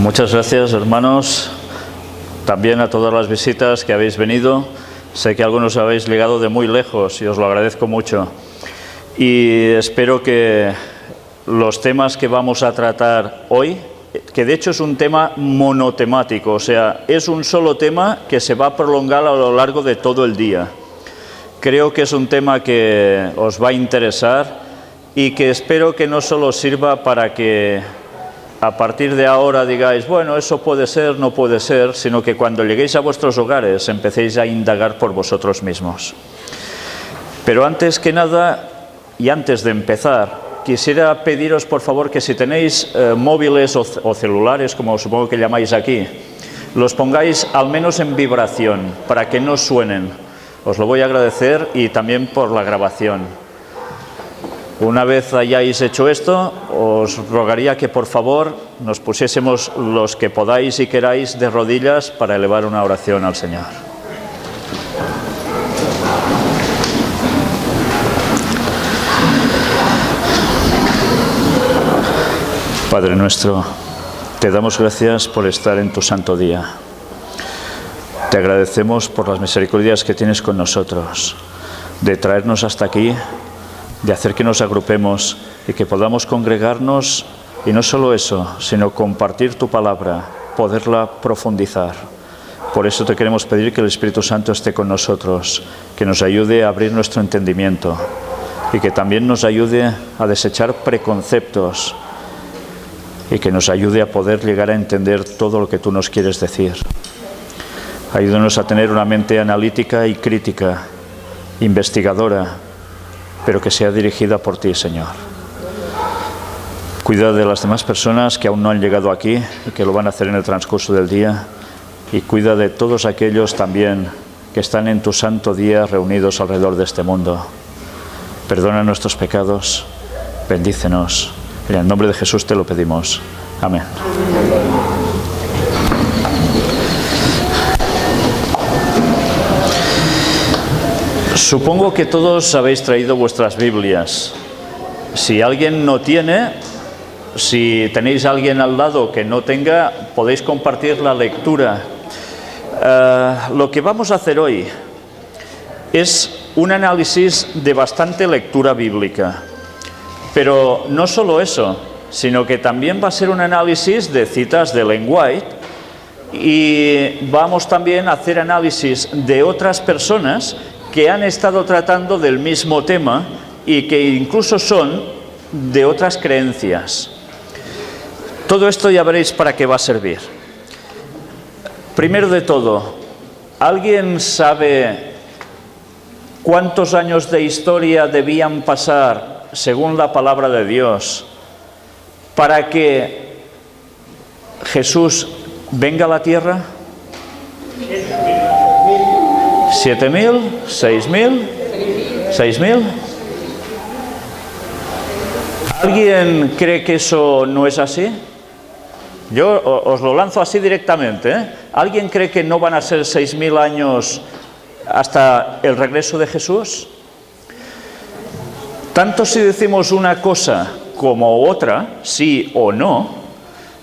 Muchas gracias, hermanos, también a todas las visitas que habéis venido. Sé que algunos habéis llegado de muy lejos y os lo agradezco mucho. Y espero que los temas que vamos a tratar hoy, que de hecho es un tema monotemático, o sea, es un solo tema que se va a prolongar a lo largo de todo el día. Creo que es un tema que os va a interesar y que espero que no solo sirva para que a partir de ahora digáis, bueno, eso puede ser, no puede ser, sino que cuando lleguéis a vuestros hogares empecéis a indagar por vosotros mismos. Pero antes que nada, y antes de empezar, quisiera pediros por favor que si tenéis móviles o celulares, como supongo que llamáis aquí, los pongáis al menos en vibración, para que no suenen. Os lo voy a agradecer y también por la grabación. Una vez hayáis hecho esto, os rogaría que por favor nos pusiésemos los que podáis y queráis de rodillas para elevar una oración al Señor. Padre nuestro, te damos gracias por estar en tu santo día. Te agradecemos por las misericordias que tienes con nosotros, de traernos hasta aquí, de hacer que nos agrupemos y que podamos congregarnos, y no solo eso, sino compartir tu palabra, poderla profundizar. Por eso te queremos pedir que el Espíritu Santo esté con nosotros, que nos ayude a abrir nuestro entendimiento y que también nos ayude a desechar preconceptos y que nos ayude a poder llegar a entender todo lo que tú nos quieres decir. Ayúdanos a tener una mente analítica y crítica, investigadora, pero que sea dirigida por ti, Señor. Cuida de las demás personas que aún no han llegado aquí y que lo van a hacer en el transcurso del día, y cuida de todos aquellos también que están en tu santo día reunidos alrededor de este mundo. Perdona nuestros pecados, bendícenos. En el nombre de Jesús te lo pedimos. Amén. Supongo que todos habéis traído vuestras Biblias. Si alguien no tiene, si tenéis a alguien al lado que no tenga, podéis compartir la lectura. Lo que vamos a hacer hoy es un análisis de bastante lectura bíblica. Pero no solo eso, sino que también va a ser un análisis de citas de Ellen White, y vamos también a hacer análisis de otras personas que han estado tratando del mismo tema y que incluso son de otras creencias. Todo esto ya veréis para qué va a servir. Primero de todo, ¿alguien sabe cuántos años de historia debían pasar, según la palabra de Dios, para que Jesús venga a la tierra? 7.000, 6.000, 6.000. ¿Alguien cree que eso no es así? Yo os lo lanzo así directamente, ¿eh? ¿Alguien cree que no van a ser 6.000 años hasta el regreso de Jesús? Tanto si decimos una cosa como otra, sí o no,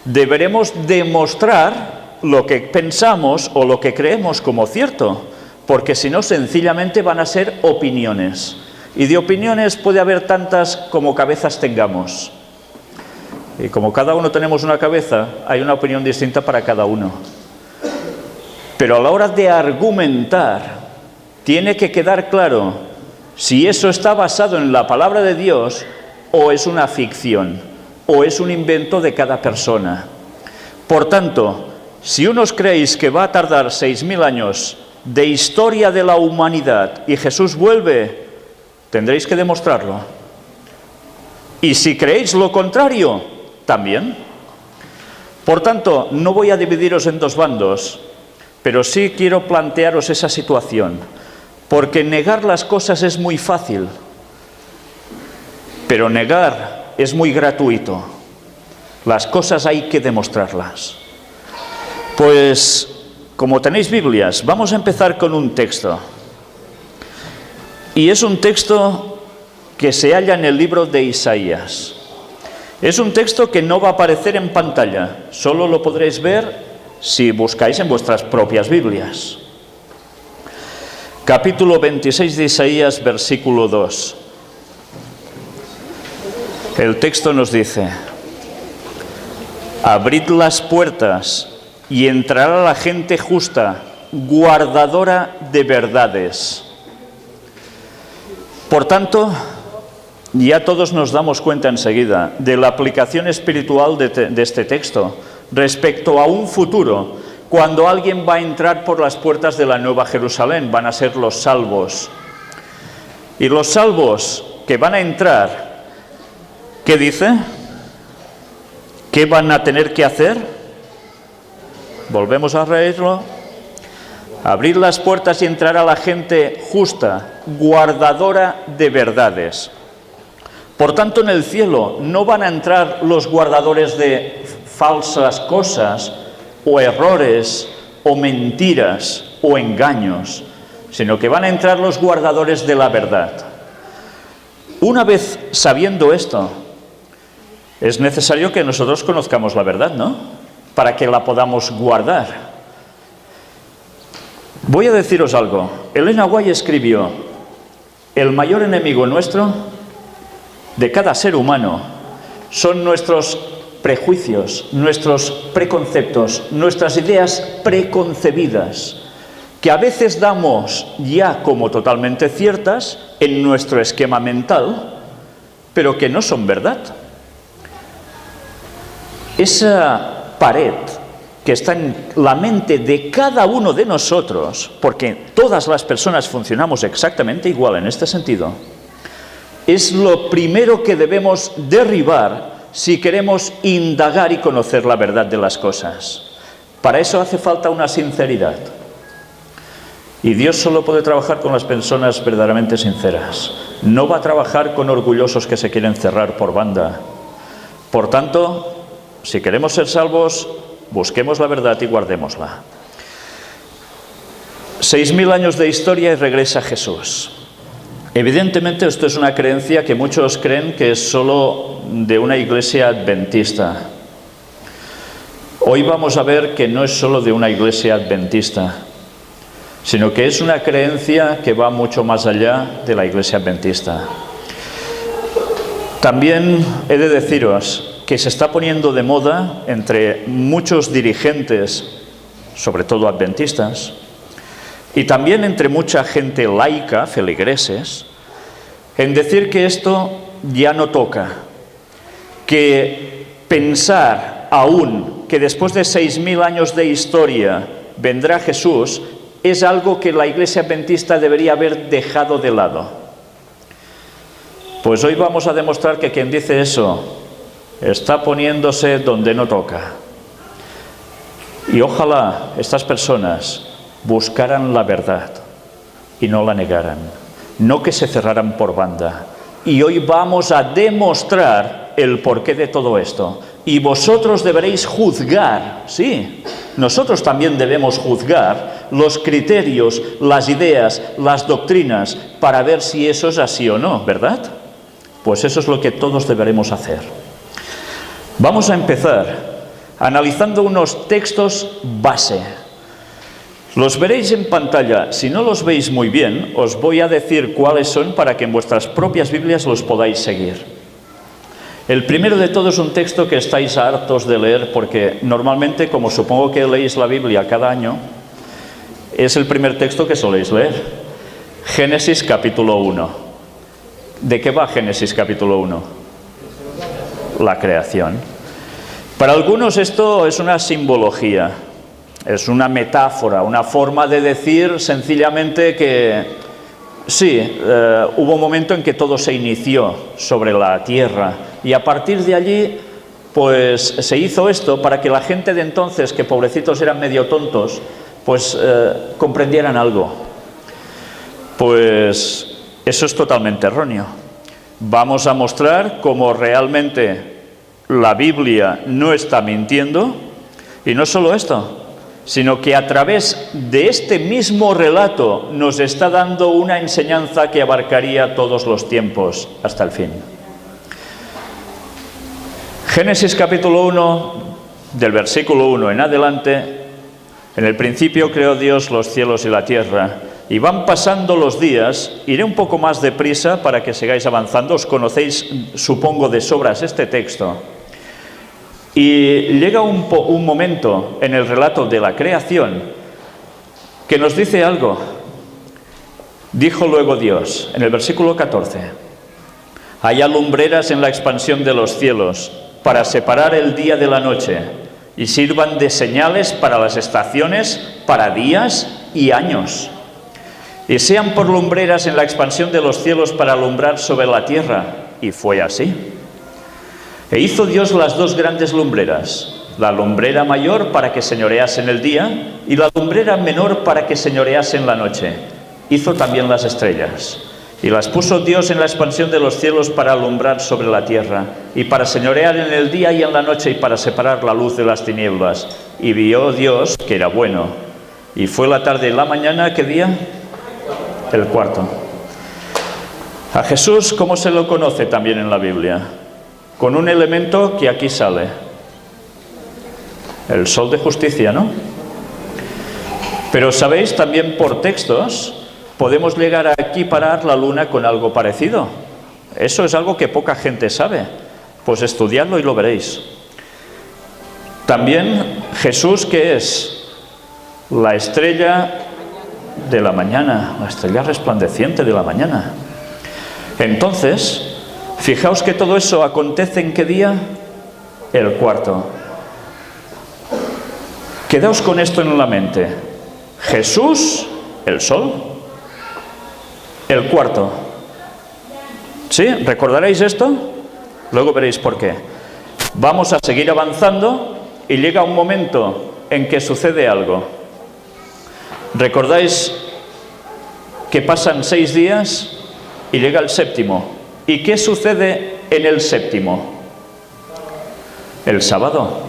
deberemos demostrar lo que pensamos o lo que creemos como cierto, porque si no, sencillamente van a ser opiniones. Y de opiniones puede haber tantas como cabezas tengamos. Y como cada uno tenemos una cabeza, hay una opinión distinta para cada uno. Pero a la hora de argumentar, tiene que quedar claro si eso está basado en la palabra de Dios o es una ficción, o es un invento de cada persona. Por tanto, si unos creéis que va a tardar 6.000 años de historia de la humanidad y Jesús vuelve, tendréis que demostrarlo. Y si creéis lo contrario, también. Por tanto, no voy a dividiros en dos bandos, pero sí quiero plantearos esa situación, porque negar las cosas es muy fácil, pero negar es muy gratuito. Las cosas hay que demostrarlas. Pues, como tenéis Biblias, vamos a empezar con un texto. Y es un texto que se halla en el libro de Isaías. Es un texto que no va a aparecer en pantalla, solo lo podréis ver si buscáis en vuestras propias Biblias. Capítulo 26 de Isaías, versículo 2. El texto nos dice: abrid las puertas y entrará la gente justa, guardadora de verdades. Por tanto, ya todos nos damos cuenta enseguida de la aplicación espiritual de este texto respecto a un futuro, cuando alguien va a entrar por las puertas de la Nueva Jerusalén, van a ser los salvos. Y los salvos que van a entrar, ¿qué dice? ¿Qué van a tener que hacer? Volvemos a leerlo. Abrir las puertas y entrará la gente justa, guardadora de verdades. Por tanto, en el cielo no van a entrar los guardadores de falsas cosas, o errores, o mentiras, o engaños, sino que van a entrar los guardadores de la verdad. Una vez sabiendo esto, es necesario que nosotros conozcamos la verdad, ¿no? Para que la podamos guardar. Voy a deciros algo. Elena White escribió: el mayor enemigo nuestro, de cada ser humano, son nuestros prejuicios, nuestros preconceptos, nuestras ideas preconcebidas, que a veces damos ya como totalmente ciertas en nuestro esquema mental, pero que no son verdad. Esa pared que está en la mente de cada uno de nosotros, porque todas las personas funcionamos exactamente igual en este sentido, es lo primero que debemos derribar si queremos indagar y conocer la verdad de las cosas. Para eso hace falta una sinceridad. Y Dios solo puede trabajar con las personas verdaderamente sinceras. No va a trabajar con orgullosos que se quieren cerrar por banda. Por tanto, si queremos ser salvos, busquemos la verdad y guardémosla. 6000 años de historia y regresa Jesús. Evidentemente esto es una creencia que muchos creen que es solo de una iglesia adventista. Hoy vamos a ver que no es solo de una iglesia adventista, sino que es una creencia que va mucho más allá de la iglesia adventista. También he de deciros que se está poniendo de moda entre muchos dirigentes, sobre todo adventistas, y también entre mucha gente laica, feligreses, en decir que esto ya no toca, que pensar aún que después de 6000 años de historia vendrá Jesús es algo que la iglesia adventista debería haber dejado de lado. Pues hoy vamos a demostrar que quien dice eso está poniéndose donde no toca. Y ojalá estas personas buscaran la verdad y no la negaran, no que se cerraran por banda. Y hoy vamos a demostrar el porqué de todo esto. Y vosotros deberéis juzgar, sí, nosotros también debemos juzgar los criterios, las ideas, las doctrinas, para ver si eso es así o no, ¿verdad? Pues eso es lo que todos deberemos hacer. Vamos a empezar analizando unos textos base. Los veréis en pantalla. Si no los veis muy bien, os voy a decir cuáles son para que en vuestras propias Biblias los podáis seguir. El primero de todos es un texto que estáis hartos de leer porque normalmente, como supongo que leéis la Biblia cada año, es el primer texto que soléis leer. Génesis capítulo 1. ¿De qué va Génesis capítulo 1? La creación. Para algunos esto es una simbología. Es una metáfora, una forma de decir sencillamente que sí, hubo un momento en que todo se inició sobre la tierra y a partir de allí pues se hizo esto para que la gente de entonces, que pobrecitos eran medio tontos, pues comprendieran algo. Pues eso es totalmente erróneo. Vamos a mostrar cómo realmente la Biblia no está mintiendo y no solo esto, sino que a través de este mismo relato nos está dando una enseñanza que abarcaría todos los tiempos hasta el fin. Génesis capítulo 1, del versículo 1 en adelante, en el principio creó Dios los cielos y la tierra, y van pasando los días. Iré un poco más deprisa para que sigáis avanzando, os conocéis, supongo, de sobras este texto. Y llega un momento en el relato de la creación que nos dice algo. Dijo luego Dios, en el versículo 14, haya lumbreras en la expansión de los cielos, para separar el día de la noche, y sirvan de señales para las estaciones, para días y años. Y sean por lumbreras en la expansión de los cielos para alumbrar sobre la tierra. Y fue así. E hizo Dios las dos grandes lumbreras, la lumbrera mayor para que señorease en el día, y la lumbrera menor para que señorease en la noche. Hizo también las estrellas. Y las puso Dios en la expansión de los cielos para alumbrar sobre la tierra, y para señorear en el día y en la noche, y para separar la luz de las tinieblas. Y vio Dios que era bueno. Y fue la tarde y la mañana, ¿qué día? El cuarto. A Jesús, ¿cómo se lo conoce también en la Biblia? Con un elemento que aquí sale. El sol de justicia, ¿no? Pero sabéis, también por textos podemos llegar a equiparar la luna con algo parecido. Eso es algo que poca gente sabe. Pues estudiadlo y lo veréis. También Jesús, ¿qué es? La estrella de la mañana, la estrella resplandeciente de la mañana. Entonces, fijaos que todo eso acontece ¿en qué día? El cuarto. Quedaos con esto en la mente. Jesús, el sol. El cuarto. ¿Sí? ¿Recordaréis esto? Luego veréis por qué. Vamos a seguir avanzando y llega un momento en que sucede algo. ¿Recordáis que pasan 6 días y llega el séptimo? ¿Y qué sucede en el séptimo? El sábado.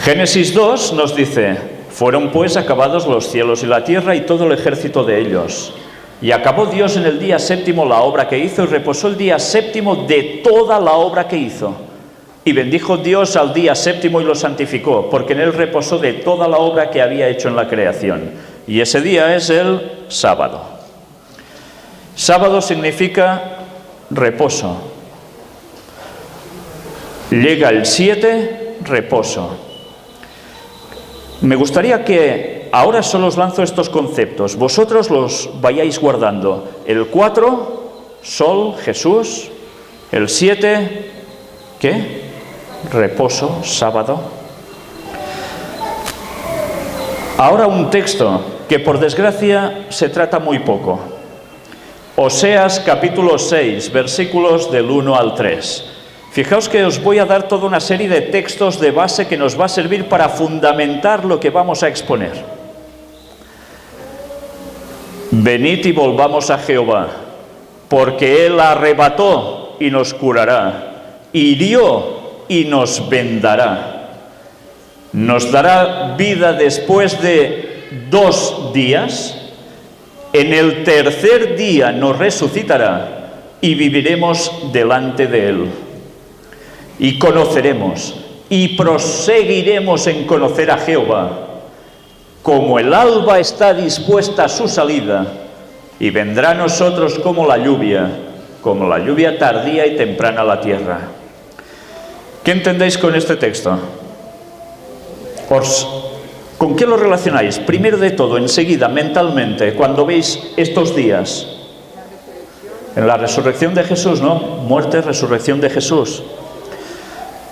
Génesis 2 nos dice, fueron pues acabados los cielos y la tierra y todo el ejército de ellos. Y acabó Dios en el día séptimo la obra que hizo, y reposó el día séptimo de toda la obra que hizo. Y bendijo Dios al día séptimo y lo santificó, porque en él reposó de toda la obra que había hecho en la creación. Y ese día es el sábado. Sábado significa reposo. Llega el 7, reposo. Me gustaría que ahora solo os lanzo estos conceptos. Vosotros los vayáis guardando. El 4, sol, Jesús. El 7, ¿qué? Reposo, sábado. Ahora un texto que por desgracia se trata muy poco. Oseas capítulo 6, versículos del 1 al 3. Fijaos que os voy a dar toda una serie de textos de base que nos va a servir para fundamentar lo que vamos a exponer. Venid y volvamos a Jehová, porque Él arrebató y nos curará, hirió y nos vendará. Nos dará vida después de 2 días, en el tercer día nos resucitará y viviremos delante de Él. Y conoceremos y proseguiremos en conocer a Jehová, como el alba está dispuesta a su salida, y vendrá a nosotros como la lluvia tardía y temprana a la tierra. ¿Qué entendéis con este texto? ¿Con qué lo relacionáis? Primero de todo, enseguida, mentalmente, cuando veis estos días. En la resurrección de Jesús, ¿no? Muerte, resurrección de Jesús.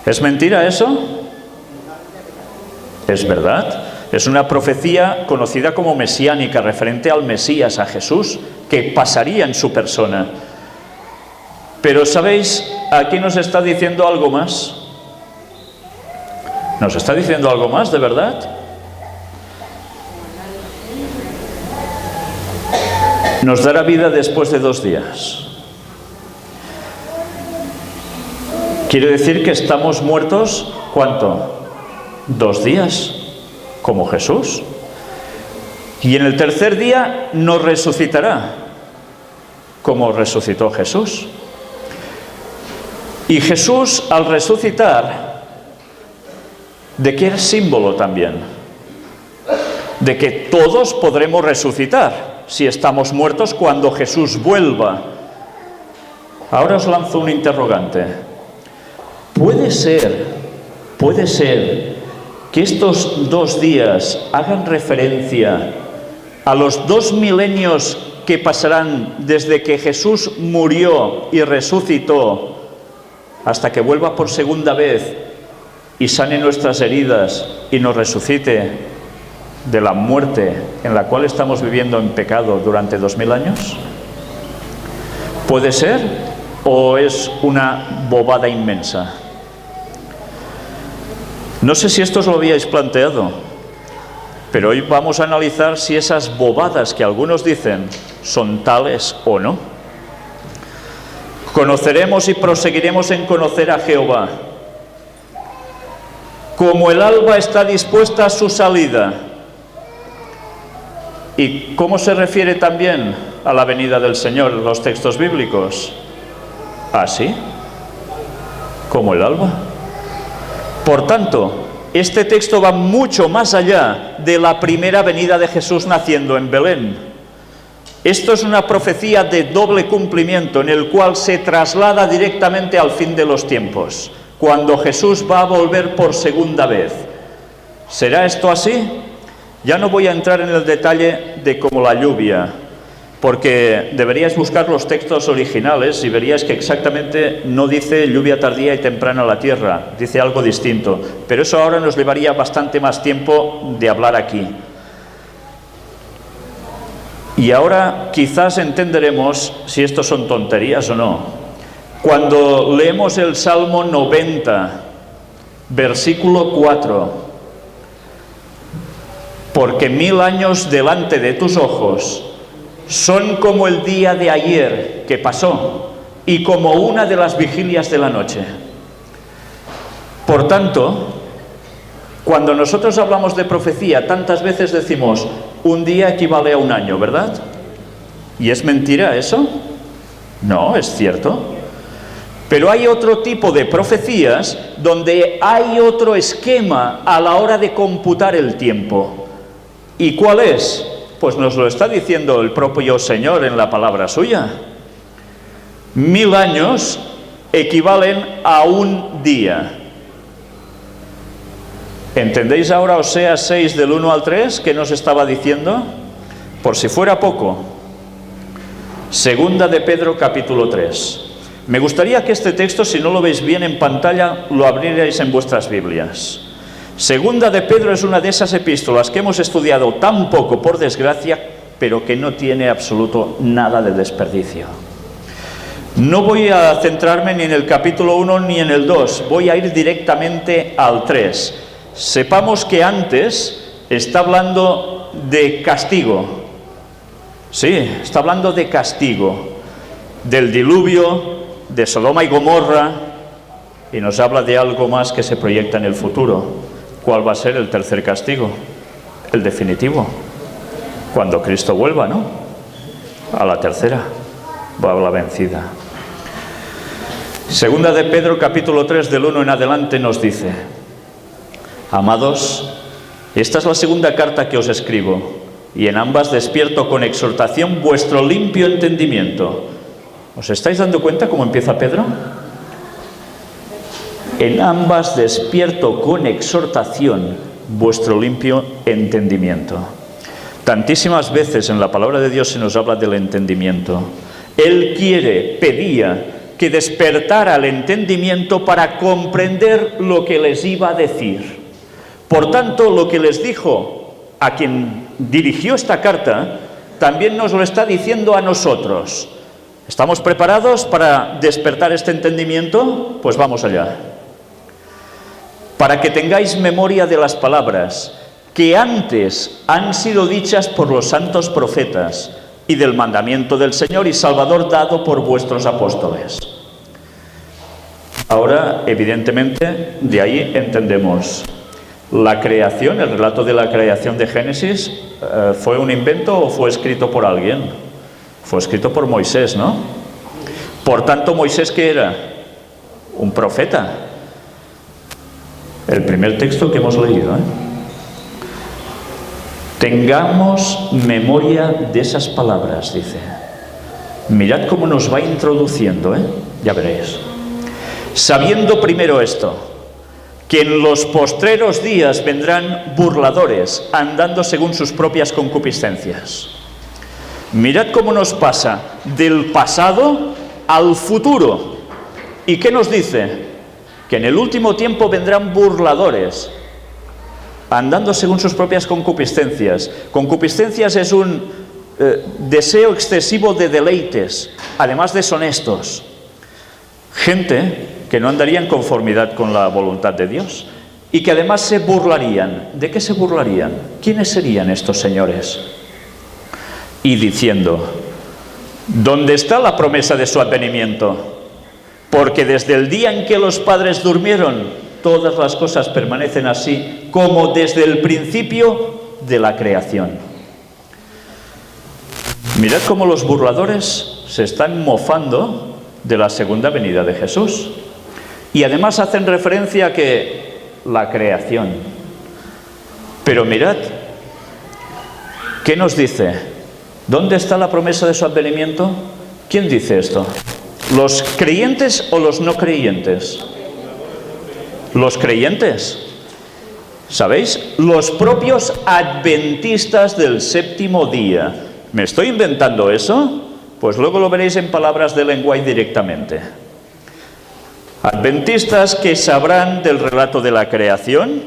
¿Es mentira eso? Es verdad. Es una profecía conocida como mesiánica, referente al Mesías, a Jesús, que pasaría en su persona. Pero ¿sabéis? Aquí nos está diciendo algo más. ¿Nos está diciendo algo más, de verdad? Nos dará vida después de 2 días. Quiere decir que estamos muertos, ¿cuánto? 2 días, como Jesús. Y en el tercer día nos resucitará, como resucitó Jesús. Y Jesús, al resucitar, ¿de qué es símbolo también? De que todos podremos resucitar si estamos muertos cuando Jesús vuelva. Ahora os lanzo un interrogante. ¿Puede ser que estos 2 días hagan referencia a los 2 milenios que pasarán desde que Jesús murió y resucitó hasta que vuelva por segunda vez y sane nuestras heridas y nos resucite de la muerte en la cual estamos viviendo en pecado durante 2000 años? ¿Puede ser o es una bobada inmensa? No sé si esto os lo habíais planteado, pero hoy vamos a analizar si esas bobadas que algunos dicen son tales o no. Conoceremos y proseguiremos en conocer a Jehová. Como el alba está dispuesta a su salida. ¿Y cómo se refiere también a la venida del Señor en los textos bíblicos? ¿Así? Como el alba. Por tanto, este texto va mucho más allá de la primera venida de Jesús naciendo en Belén. Esto es una profecía de doble cumplimiento en el cual se traslada directamente al fin de los tiempos, cuando Jesús va a volver por segunda vez. ¿Será esto así? Ya no voy a entrar en el detalle de como la lluvia, porque deberíais buscar los textos originales y veríais que exactamente no dice lluvia tardía y temprana a la tierra, dice algo distinto. Pero eso ahora nos llevaría bastante más tiempo de hablar aquí. Y ahora quizás entenderemos si esto son tonterías o no. Cuando leemos el Salmo 90, versículo 4, porque 1000 años delante de tus ojos son como el día de ayer que pasó y como una de las vigilias de la noche. Por tanto, cuando nosotros hablamos de profecía, tantas veces decimos, un día equivale a un año, ¿verdad? ¿Y es mentira eso? No, es cierto. Pero hay otro tipo de profecías donde hay otro esquema a la hora de computar el tiempo. ¿Y cuál es? Pues nos lo está diciendo el propio Señor en la palabra suya. 1000 años equivalen a un día. ¿Entendéis ahora Oseas 6 del 1 al 3 que nos estaba diciendo? Por si fuera poco, Segunda de Pedro capítulo 3. Me gustaría que este texto, si no lo veis bien en pantalla, lo abrierais en vuestras Biblias. Segunda de Pedro es una de esas epístolas que hemos estudiado tan poco, por desgracia, pero que no tiene absoluto nada de desperdicio. No voy a centrarme ni en el capítulo 1 ni en el 2, voy a ir directamente al 3. Sepamos que antes está hablando de castigo. Sí, está hablando de castigo, del diluvio, de Sodoma y Gomorra, y nos habla de algo más que se proyecta en el futuro. ¿Cuál va a ser el tercer castigo? El definitivo. Cuando Cristo vuelva, ¿no? A la tercera, va a la vencida. Segunda de Pedro, capítulo 3, del 1 en adelante, nos dice: Amados, esta es la segunda carta que os escribo, y en ambas despierto con exhortación vuestro limpio entendimiento. ¿Os estáis dando cuenta cómo empieza Pedro? En ambas despierto con exhortación vuestro limpio entendimiento. Tantísimas veces en la palabra de Dios se nos habla del entendimiento. Él pedía que despertara el entendimiento para comprender lo que les iba a decir. Por tanto, lo que les dijo a quien dirigió esta carta, también nos lo está diciendo a nosotros. ¿Estamos preparados para despertar este entendimiento? Pues vamos allá. Para que tengáis memoria de las palabras que antes han sido dichas por los santos profetas y del mandamiento del Señor y Salvador dado por vuestros apóstoles. Ahora, evidentemente, de ahí entendemos la creación, el relato de la creación de Génesis. ¿Fue un invento o fue escrito por alguien? Fue escrito por Moisés, ¿no? Por tanto, ¿Moisés qué era? un profeta. El primer texto que hemos leído, Tengamos memoria de esas palabras, dice. Mirad cómo nos va introduciendo, ya veréis. Sabiendo primero esto, que en los postreros días vendrán burladores, andando según sus propias concupiscencias. Mirad cómo nos pasa del pasado al futuro. ¿Y qué nos dice? Que en el último tiempo vendrán burladores, andando según sus propias concupiscencias. Concupiscencias es un deseo excesivo de deleites, además deshonestos. Gente que no andaría en conformidad con la voluntad de Dios y que además se burlarían. ¿De qué se burlarían? ¿Quiénes serían estos señores? Y diciendo, ¿dónde está la promesa de su advenimiento? Porque desde el día en que los padres durmieron, todas las cosas permanecen así como desde el principio de la creación. Mirad cómo los burladores se están mofando de la segunda venida de Jesús. Y además hacen referencia a que la creación. Pero mirad, ¿qué nos dice? ¿Dónde está la promesa de su advenimiento? ¿Quién dice esto? ¿Los creyentes o los no creyentes? Los creyentes. ¿Sabéis? Los propios adventistas del séptimo día. ¿Me estoy inventando eso? Pues luego lo veréis en palabras de Ellen White directamente. Adventistas que sabrán del relato de la creación,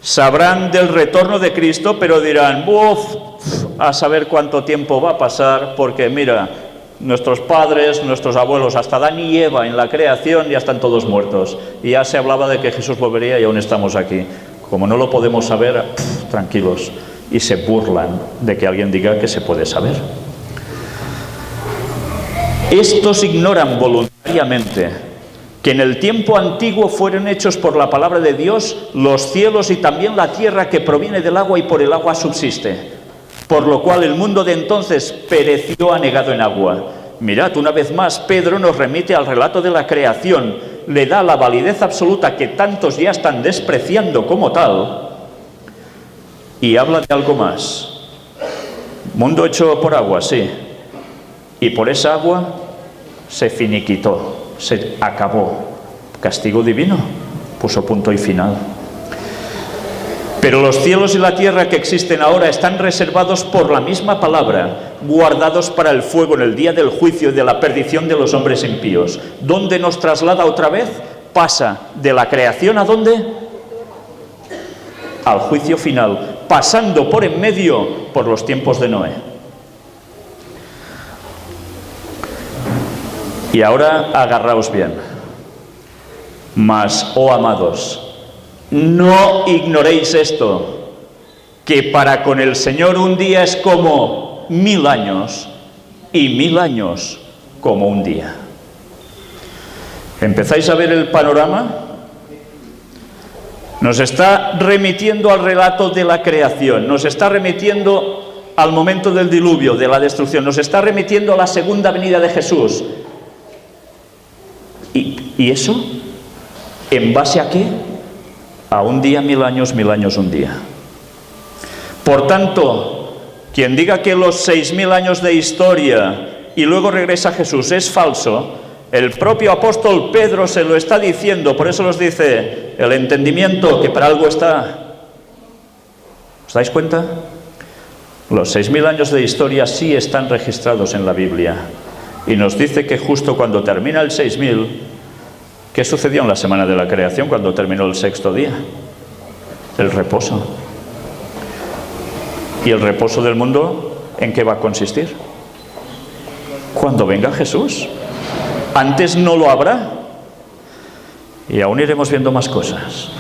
sabrán del retorno de Cristo, pero dirán, a saber cuánto tiempo va a pasar, porque mira, nuestros padres, nuestros abuelos, hasta Adán y Eva en la creación ya están todos muertos. Y ya se hablaba de que Jesús volvería y aún estamos aquí. Como no lo podemos saber, tranquilos. Y se burlan de que alguien diga que se puede saber. Estos ignoran voluntariamente que en el tiempo antiguo fueron hechos por la palabra de Dios los cielos y también la tierra que proviene del agua y por el agua subsiste, por lo cual el mundo de entonces pereció anegado en agua. Mirad, una vez más, Pedro nos remite al relato de la creación, le da la validez absoluta que tantos ya están despreciando como tal, y habla de algo más. Mundo hecho por agua, sí, y por esa agua se finiquitó. Se acabó. Castigo divino. Puso punto y final. Pero los cielos y la tierra que existen ahora están reservados por la misma palabra, guardados para el fuego en el día del juicio y de la perdición de los hombres impíos. ¿Dónde nos traslada otra vez? Pasa de la creación ¿a dónde? Al juicio final, pasando por en medio por los tiempos de Noé. Y ahora agarraos bien. Mas, oh amados, no ignoréis esto, que para con el Señor un día es como 1000 años, y 1000 años como un día. ¿Empezáis a ver el panorama? Nos está remitiendo al relato de la creación, nos está remitiendo al momento del diluvio, de la destrucción, nos está remitiendo a la segunda venida de Jesús. ¿Y eso? ¿En base a qué? A un día 1000 años, 1000 años un día. Por tanto, quien diga que los 6000 años de historia y luego regresa Jesús es falso, el propio apóstol Pedro se lo está diciendo, por eso nos dice el entendimiento que para algo está. ¿Os dais cuenta? Los 6000 años de historia sí están registrados en la Biblia. Y nos dice que justo cuando termina el 6000, ¿qué sucedió en la semana de la creación cuando terminó el sexto día? El reposo. ¿Y el reposo del mundo en qué va a consistir? Cuando venga Jesús. Antes no lo habrá. Y aún iremos viendo más cosas.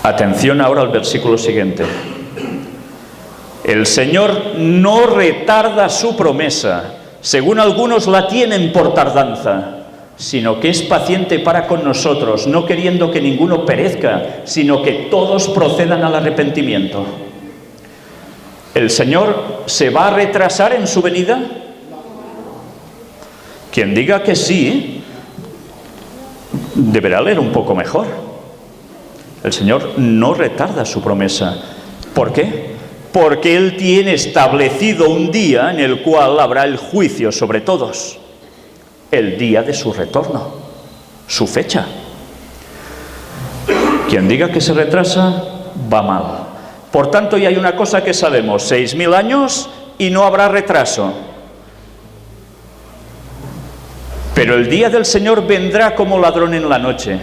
Atención ahora al versículo siguiente. El Señor no retarda su promesa, según algunos la tienen por tardanza, sino que es paciente para con nosotros, no queriendo que ninguno perezca, sino que todos procedan al arrepentimiento. ¿El Señor se va a retrasar en su venida? Quien diga que sí, deberá leer un poco mejor. El Señor no retarda su promesa. ¿Por qué? Porque Él tiene establecido un día en el cual habrá el juicio sobre todos. El día de su retorno, su fecha. Quien diga que se retrasa, va mal. Por tanto, ya hay una cosa que sabemos: 6.000 años y no habrá retraso. Pero el día del Señor vendrá como ladrón en la noche,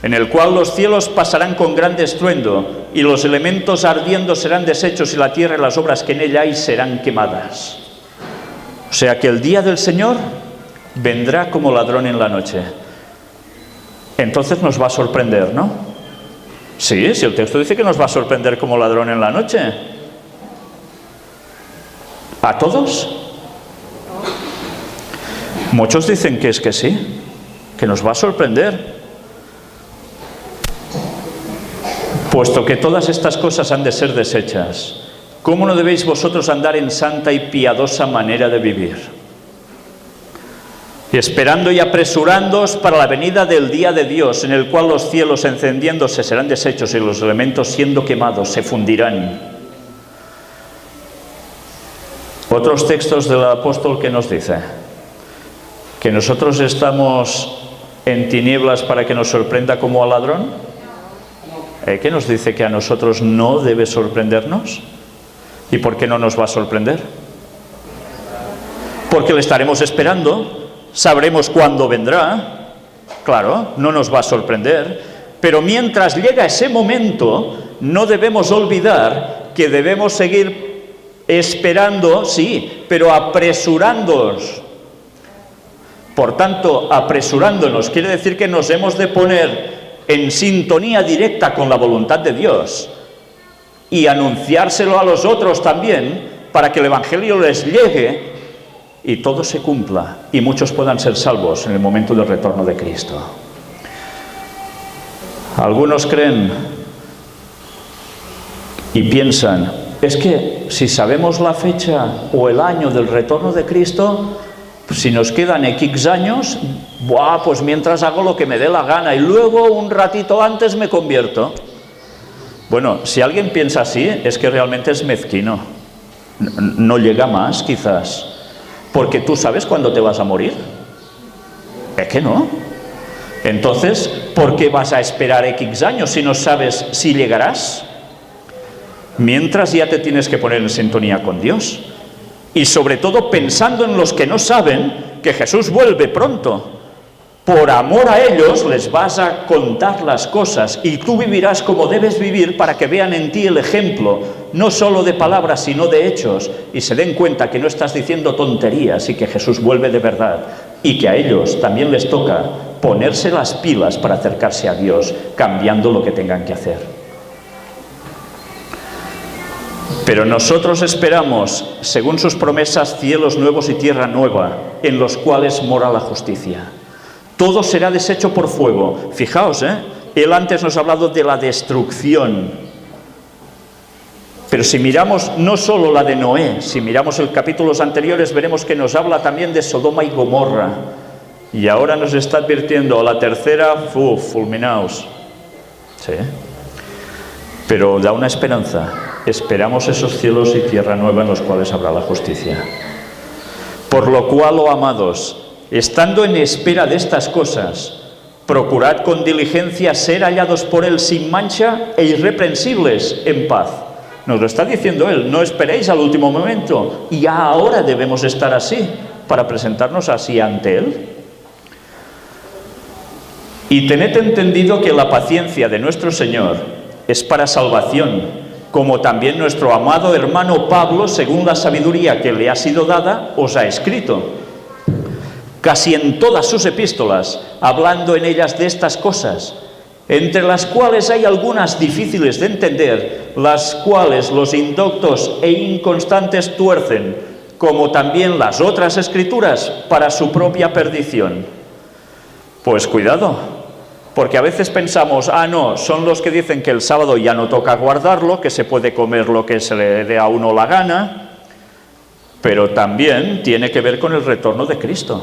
en el cual los cielos pasarán con gran estruendo, y los elementos ardiendo serán deshechos, y la tierra y las obras que en ella hay serán quemadas. O sea que el día del Señor vendrá como ladrón en la noche. Entonces nos va a sorprender, ¿no? Sí, el texto dice que nos va a sorprender como ladrón en la noche. ¿A todos? Muchos dicen que es que sí, que nos va a sorprender. Puesto que todas estas cosas han de ser deshechas, ¿cómo no debéis vosotros andar en santa y piadosa manera de vivir? Esperando y apresurándoos para la venida del día de Dios, en el cual los cielos encendiéndose serán deshechos y los elementos siendo quemados se fundirán. Otros textos del apóstol que nos dice que nosotros estamos en tinieblas para que nos sorprenda como al ladrón. ¿Qué nos dice que a nosotros no debe sorprendernos? ¿Y por qué no nos va a sorprender? Porque le estaremos esperando, sabremos cuándo vendrá, claro, no nos va a sorprender, pero mientras llega ese momento, no debemos olvidar que debemos seguir esperando, sí, pero apresurándonos. Por tanto, apresurándonos quiere decir que nos hemos de poner en sintonía directa con la voluntad de Dios y anunciárselo a los otros también, para que el Evangelio les llegue y todo se cumpla y muchos puedan ser salvos en el momento del retorno de Cristo. Algunos creen y piensan, es que si sabemos la fecha o el año del retorno de Cristo, si nos quedan X años, pues mientras hago lo que me dé la gana y luego un ratito antes me convierto. Bueno, si alguien piensa así, es que realmente es mezquino. No llega más, quizás. Porque tú sabes cuándo te vas a morir. ¿Es que no? Entonces, ¿por qué vas a esperar X años si no sabes si llegarás? Mientras ya te tienes que poner en sintonía con Dios. Y sobre todo pensando en los que no saben que Jesús vuelve pronto. Por amor a ellos les vas a contar las cosas y tú vivirás como debes vivir para que vean en ti el ejemplo, no solo de palabras sino de hechos, y se den cuenta que no estás diciendo tonterías y que Jesús vuelve de verdad, y que a ellos también les toca ponerse las pilas para acercarse a Dios, cambiando lo que tengan que hacer. Pero nosotros esperamos, según sus promesas, cielos nuevos y tierra nueva, en los cuales mora la justicia. Todo será deshecho por fuego. Fijaos, él antes nos ha hablado de la destrucción. Pero si miramos no solo la de Noé, si miramos los capítulos anteriores, veremos que nos habla también de Sodoma y Gomorra. Y ahora nos está advirtiendo a la tercera, fulminaos. Sí. Pero da una esperanza. Esperamos esos cielos y tierra nueva en los cuales habrá la justicia. Por lo cual, oh amados, estando en espera de estas cosas, procurad con diligencia ser hallados por Él sin mancha e irreprensibles en paz. Nos lo está diciendo Él, no esperéis al último momento, y ahora debemos estar así, para presentarnos así ante Él. Y tened entendido que la paciencia de nuestro Señor es para salvación, como también nuestro amado hermano Pablo, según la sabiduría que le ha sido dada, os ha escrito. Casi en todas sus epístolas, hablando en ellas de estas cosas, entre las cuales hay algunas difíciles de entender, las cuales los indoctos e inconstantes tuercen, como también las otras escrituras, para su propia perdición. Pues cuidado. Porque a veces pensamos, no, son los que dicen que el sábado ya no toca guardarlo, que se puede comer lo que se le dé a uno la gana, pero también tiene que ver con el retorno de Cristo,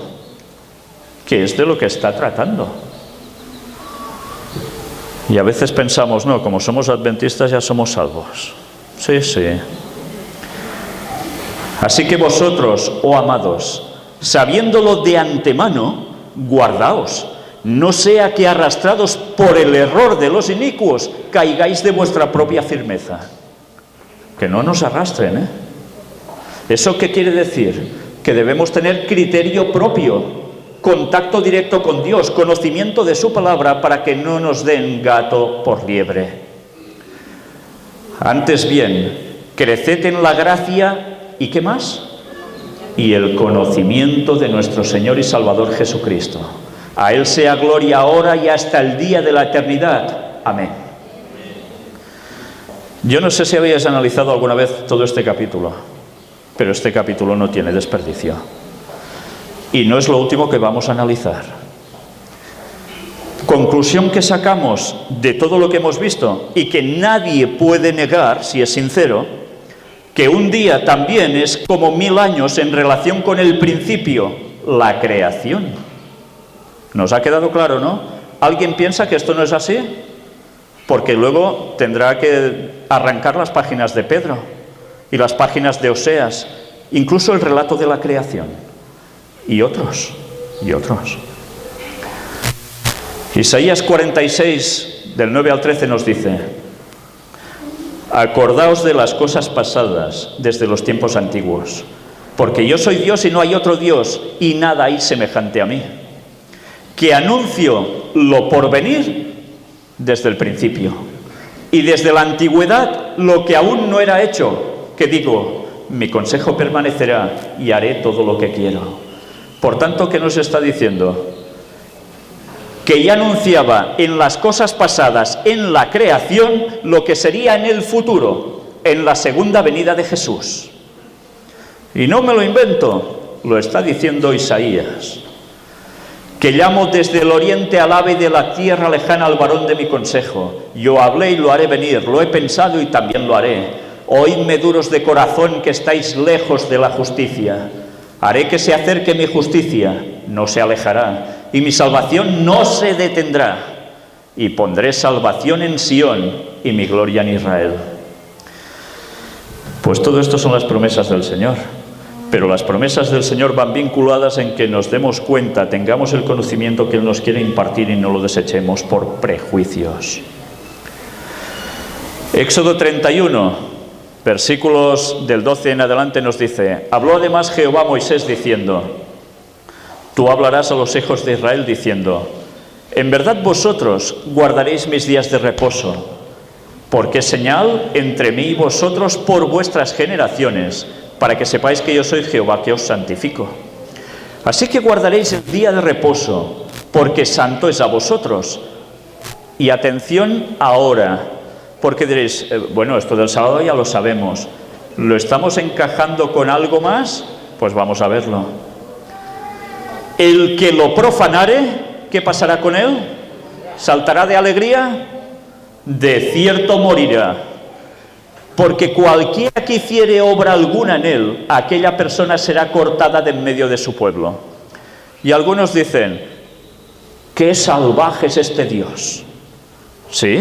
que es de lo que está tratando. Y a veces pensamos, no, como somos adventistas ya somos salvos. Sí, sí. Así que vosotros, oh amados, sabiéndolo de antemano, guardaos, no sea que arrastrados por el error de los inicuos, caigáis de vuestra propia firmeza. Que no nos arrastren, ¿eh? ¿Eso qué quiere decir? Que debemos tener criterio propio, contacto directo con Dios, conocimiento de su palabra, para que no nos den gato por liebre. Antes bien, creced en la gracia, ¿y qué más? Y el conocimiento de nuestro Señor y Salvador Jesucristo. A Él sea gloria ahora y hasta el día de la eternidad. Amén. Yo no sé si habéis analizado alguna vez todo este capítulo, pero este capítulo no tiene desperdicio. Y no es lo último que vamos a analizar. Conclusión que sacamos de todo lo que hemos visto y que nadie puede negar, si es sincero, que un día también es como 1000 años en relación con el principio, la creación. ¿Nos ha quedado claro, no? ¿Alguien piensa que esto no es así? Porque luego tendrá que arrancar las páginas de Pedro y las páginas de Oseas, incluso el relato de la creación, y otros. Isaías 46, del 9 al 13 nos dice: acordaos de las cosas pasadas desde los tiempos antiguos, porque yo soy Dios y no hay otro Dios, y nada hay semejante a mí, que anuncio lo por venir desde el principio, y desde la antigüedad lo que aún no era hecho, que digo, mi consejo permanecerá y haré todo lo que quiero. Por tanto, ¿qué nos está diciendo? Que ya anunciaba en las cosas pasadas, en la creación, lo que sería en el futuro, en la segunda venida de Jesús. Y no me lo invento, lo está diciendo Isaías. Que llamo desde el oriente al ave de la tierra lejana al varón de mi consejo. Yo hablé y lo haré venir, lo he pensado y también lo haré. Oídme duros de corazón que estáis lejos de la justicia. Haré que se acerque mi justicia, no se alejará, y mi salvación no se detendrá. Y pondré salvación en Sión y mi gloria en Israel. Pues todo esto son las promesas del Señor. Pero las promesas del Señor van vinculadas en que nos demos cuenta, tengamos el conocimiento que Él nos quiere impartir y no lo desechemos por prejuicios. Éxodo 31, versículos del 12 en adelante nos dice: habló además Jehová a Moisés diciendo: tú hablarás a los hijos de Israel diciendo: en verdad vosotros guardaréis mis días de reposo, porque es señal entre mí y vosotros por vuestras generaciones, para que sepáis que yo soy Jehová que os santifico. Así que guardaréis el día de reposo, porque santo es a vosotros. Y atención ahora, porque diréis, bueno, esto del sábado ya lo sabemos, ¿lo estamos encajando con algo más? Pues vamos a verlo. El que lo profanare, ¿qué pasará con él? ¿Saltará de alegría? De cierto morirá. Porque cualquiera que hiciere obra alguna en él, aquella persona será cortada de en medio de su pueblo. Y algunos dicen: ¡qué salvaje es este Dios! Sí,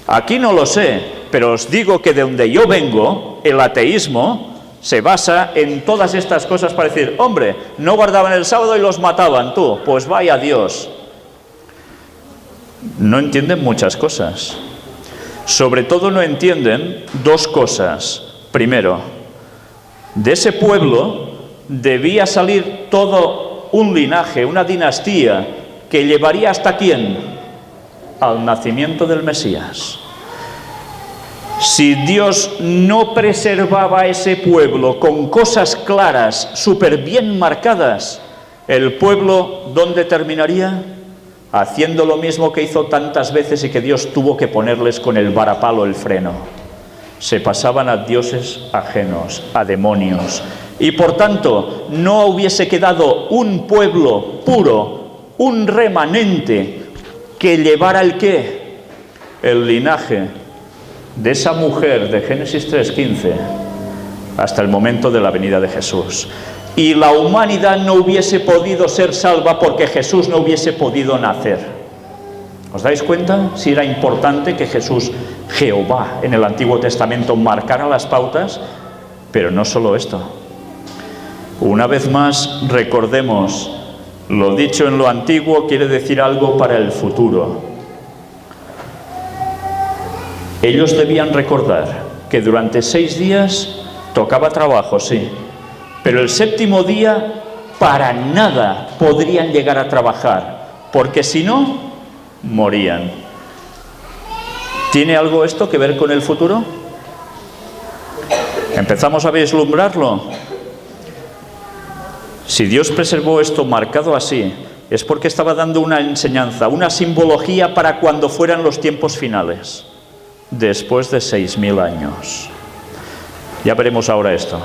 aquí no lo sé, pero os digo que de donde yo vengo, el ateísmo se basa en todas estas cosas para decir: hombre, no guardaban el sábado y los mataban, tú, pues vaya Dios. No entienden muchas cosas. Sobre todo no entienden dos cosas. Primero, de ese pueblo debía salir todo un linaje, una dinastía, que llevaría ¿hasta quién? Al nacimiento del Mesías. Si Dios no preservaba a ese pueblo con cosas claras, súper bien marcadas, el pueblo, ¿dónde terminaría? Haciendo lo mismo que hizo tantas veces y que Dios tuvo que ponerles con el varapalo el freno. Se pasaban a dioses ajenos, a demonios. Y por tanto, no hubiese quedado un pueblo puro, un remanente, que llevara el ¿qué? El linaje de esa mujer de Génesis 3:15 hasta el momento de la venida de Jesús. Y la humanidad no hubiese podido ser salva porque Jesús no hubiese podido nacer. ¿Os dais cuenta si era importante que Jesús, Jehová, en el Antiguo Testamento marcara las pautas? Pero no solo esto. Una vez más, recordemos, lo dicho en lo antiguo quiere decir algo para el futuro. Ellos debían recordar que durante 6 días tocaba trabajo, sí, pero el séptimo día para nada podrían llegar a trabajar, porque si no, morían. ¿Tiene algo esto que ver con el futuro? ¿Empezamos a vislumbrarlo? Si Dios preservó esto marcado así, es porque estaba dando una enseñanza, una simbología para cuando fueran los tiempos finales, después de 6.000 años. Ya veremos ahora esto.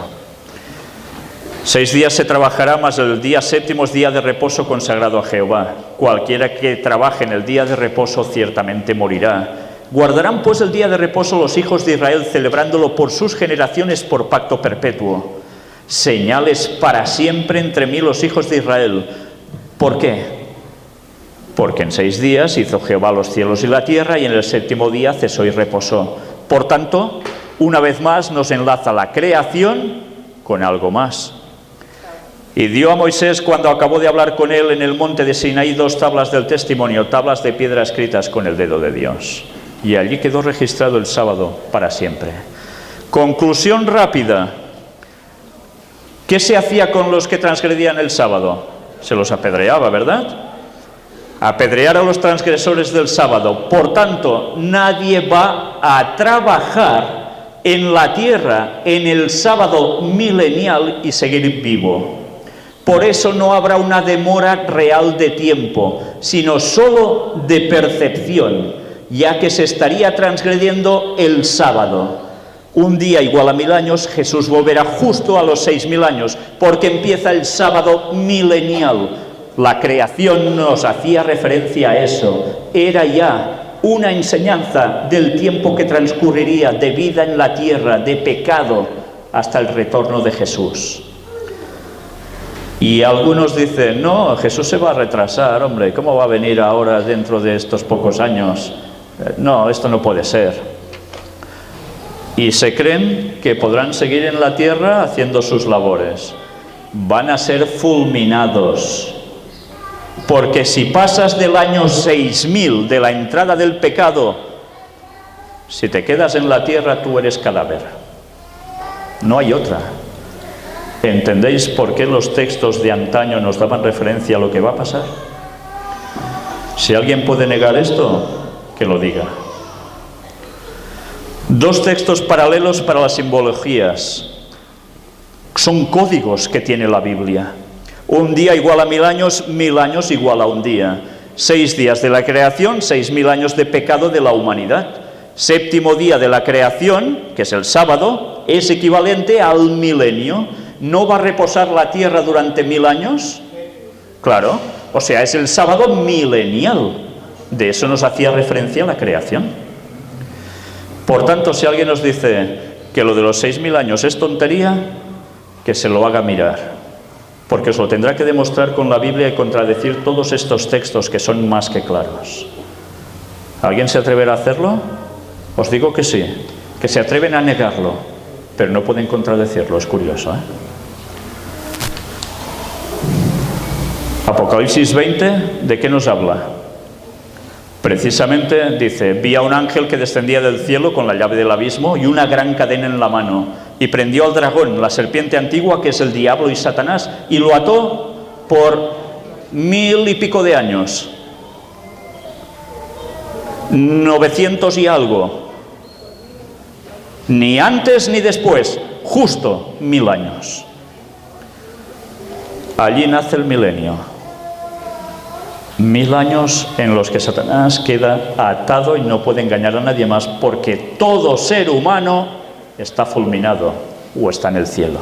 6 días se trabajará, mas el día séptimo es día de reposo consagrado a Jehová. Cualquiera que trabaje en el día de reposo ciertamente morirá. Guardarán pues el día de reposo los hijos de Israel, celebrándolo por sus generaciones por pacto perpetuo. Señales para siempre entre mí los hijos de Israel. ¿Por qué? Porque en 6 días hizo Jehová los cielos y la tierra, y en el séptimo día cesó y reposó. Por tanto, una vez más nos enlaza la creación con algo más. Y dio a Moisés, cuando acabó de hablar con él en el monte de Sinaí, 2 tablas del testimonio, tablas de piedra escritas con el dedo de Dios. Y allí quedó registrado el sábado para siempre. Conclusión rápida. ¿Qué se hacía con los que transgredían el sábado? Se los apedreaba, ¿verdad? Apedrear a los transgresores del sábado. Por tanto, nadie va a trabajar en la tierra en el sábado milenial y seguir vivo. Por eso no habrá una demora real de tiempo, sino solo de percepción, ya que se estaría transgrediendo el sábado. Un día igual a 1000 años, Jesús volverá justo a los 6000 años, porque empieza el sábado milenial. La creación nos hacía referencia a eso. Era ya una enseñanza del tiempo que transcurriría de vida en la tierra, de pecado, hasta el retorno de Jesús. Y algunos dicen, no, Jesús se va a retrasar, hombre, ¿cómo va a venir ahora dentro de estos pocos años? No, esto no puede ser. Y se creen que podrán seguir en la tierra haciendo sus labores. Van a ser fulminados. Porque si pasas del año 6000, de la entrada del pecado, si te quedas en la tierra, tú eres cadáver. No hay otra. ¿Entendéis por qué los textos de antaño nos daban referencia a lo que va a pasar? Si alguien puede negar esto, que lo diga. 2 textos paralelos para las simbologías. Son códigos que tiene la Biblia. Un día igual a 1000 años, 1000 años igual a un día. 6 días de la creación, 6000 años de pecado de la humanidad. Séptimo día de la creación, que es el sábado, es equivalente al milenio. ¿No va a reposar la tierra durante 1000 años? Claro, o sea, es el sábado milenial. De eso nos hacía referencia la creación. Por tanto, si alguien nos dice que lo de los 6000 años es tontería, que se lo haga mirar. Porque os lo tendrá que demostrar con la Biblia y contradecir todos estos textos que son más que claros. ¿Alguien se atreverá a hacerlo? Os digo que sí, que se atreven a negarlo, pero no pueden contradecirlo, es curioso, ¿eh? Apocalipsis 20, ¿de qué nos habla? Precisamente dice, vi a un ángel que descendía del cielo con la llave del abismo y una gran cadena en la mano, y prendió al dragón, la serpiente antigua, que es el diablo y Satanás, y lo ató por 1000 y pico de años. 900 y algo. Ni antes ni después, justo 1000 años. Allí nace el milenio. 1000 años en los que Satanás queda atado y no puede engañar a nadie más, porque todo ser humano está fulminado o está en el cielo.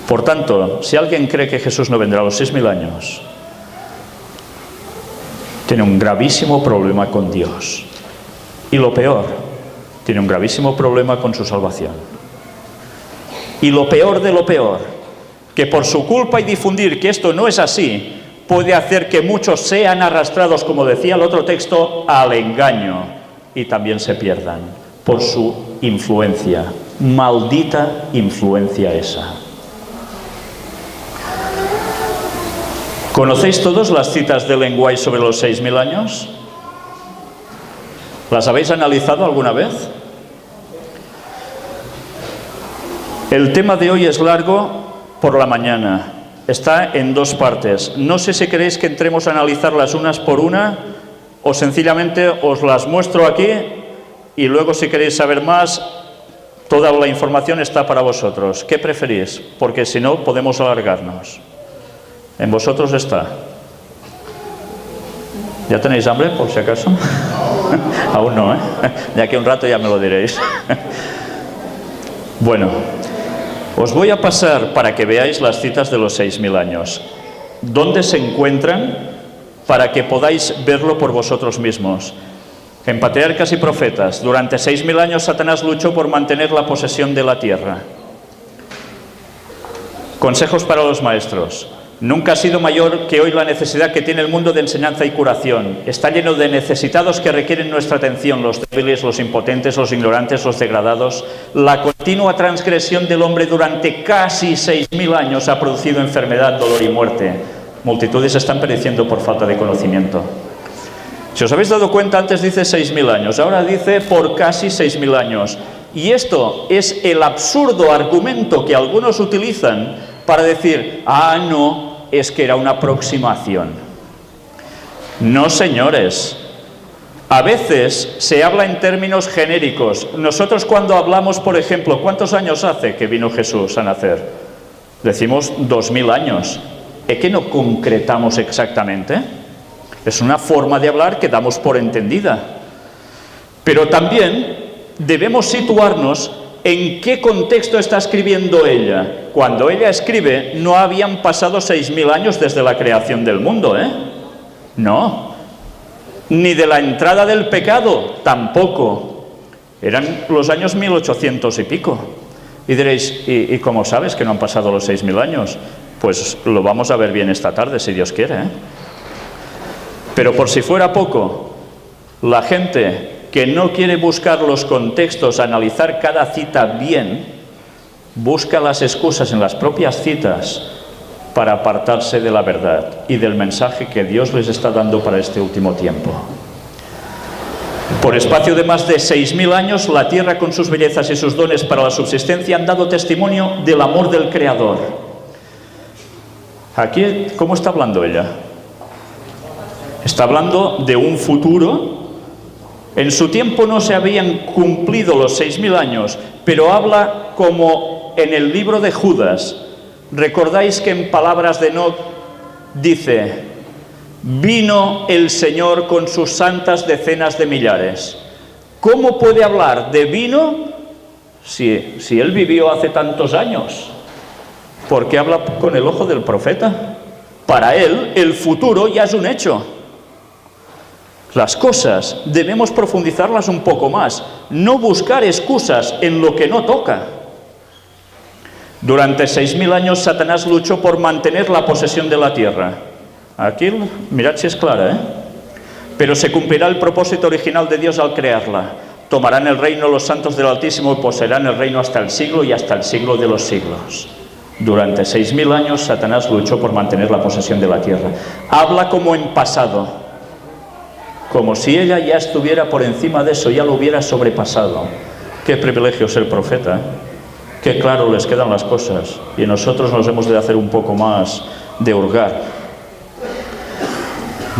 Por tanto, si alguien cree que Jesús no vendrá a los 6000 años, tiene un gravísimo problema con Dios. Y lo peor, tiene un gravísimo problema con su salvación. Y lo peor de lo peor, que por su culpa y difundir que esto no es así, puede hacer que muchos sean arrastrados, como decía el otro texto, al engaño y también se pierdan por su influencia. Maldita influencia esa. ¿Conocéis todos las citas de Ellen White sobre los 6000 años? ¿Las habéis analizado alguna vez? El tema de hoy es largo por la mañana. Está en dos partes. No sé si queréis que entremos a analizarlas unas por una o sencillamente os las muestro aquí y luego si queréis saber más, toda la información está para vosotros. ¿Qué preferís? Porque si no, podemos alargarnos. En vosotros está. ¿Ya tenéis hambre, por si acaso? Aún no, ¿eh? De aquí a un rato ya me lo diréis. Bueno, os voy a pasar para que veáis las citas de los 6000 años. ¿Dónde se encuentran? Para que podáis verlo por vosotros mismos. En Patriarcas y Profetas, durante 6000 años Satanás luchó por mantener la posesión de la tierra. Consejos para los maestros. Nunca ha sido mayor que hoy la necesidad que tiene el mundo de enseñanza y curación. Está lleno de necesitados que requieren nuestra atención, los débiles, los impotentes, los ignorantes, los degradados. La continua transgresión del hombre durante casi 6000 años ha producido enfermedad, dolor y muerte. Multitudes están pereciendo por falta de conocimiento. Si os habéis dado cuenta, antes dice 6000 años, ahora dice por casi 6000 años. Y esto es el absurdo argumento que algunos utilizan para decir, ah, no, es que era una aproximación. No, señores. A veces se habla en términos genéricos. Nosotros cuando hablamos, por ejemplo, ¿cuántos años hace que vino Jesús a nacer? Decimos 2000 años. ¿Es que no concretamos exactamente? Es una forma de hablar que damos por entendida. Pero también debemos situarnos en qué contexto está escribiendo ella. Cuando ella escribe, no habían pasado 6000 años desde la creación del mundo, ¿eh? No. Ni de la entrada del pecado, tampoco. Eran los años 1800 y pico. Y diréis, ¿y cómo sabes que no han pasado los 6000 años? Pues lo vamos a ver bien esta tarde, si Dios quiere, ¿eh? Pero por si fuera poco, la gente que no quiere buscar los contextos, analizar cada cita bien, busca las excusas en las propias citas para apartarse de la verdad y del mensaje que Dios les está dando para este último tiempo. Por espacio de más de 6000 años, la tierra con sus bellezas y sus dones para la subsistencia han dado testimonio del amor del Creador. Aquí, ¿cómo está hablando ella? Está hablando de un futuro. En su tiempo no se habían cumplido los 6000 años, pero habla como en el libro de Judas. Recordáis que en palabras de Enoc dice, vino el Señor con sus santas decenas de millares. ¿Cómo puede hablar de vino si él vivió hace tantos años? Porque habla con el ojo del profeta. Para él, el futuro ya es un hecho. Las cosas debemos profundizarlas un poco más, no buscar excusas en lo que no toca. Durante 6000 años Satanás luchó por mantener la posesión de la tierra. Aquí, mirad si es clara, ¿eh? Pero se cumplirá el propósito original de Dios al crearla. Tomarán el reino los santos del Altísimo y poseerán el reino hasta el siglo y hasta el siglo de los siglos. Durante 6000 años Satanás luchó por mantener la posesión de la tierra. Habla como en pasado. Como si ella ya estuviera por encima de eso, ya lo hubiera sobrepasado. Qué privilegio ser profeta, ¿eh? Qué claro les quedan las cosas. Y nosotros nos hemos de hacer un poco más de hurgar.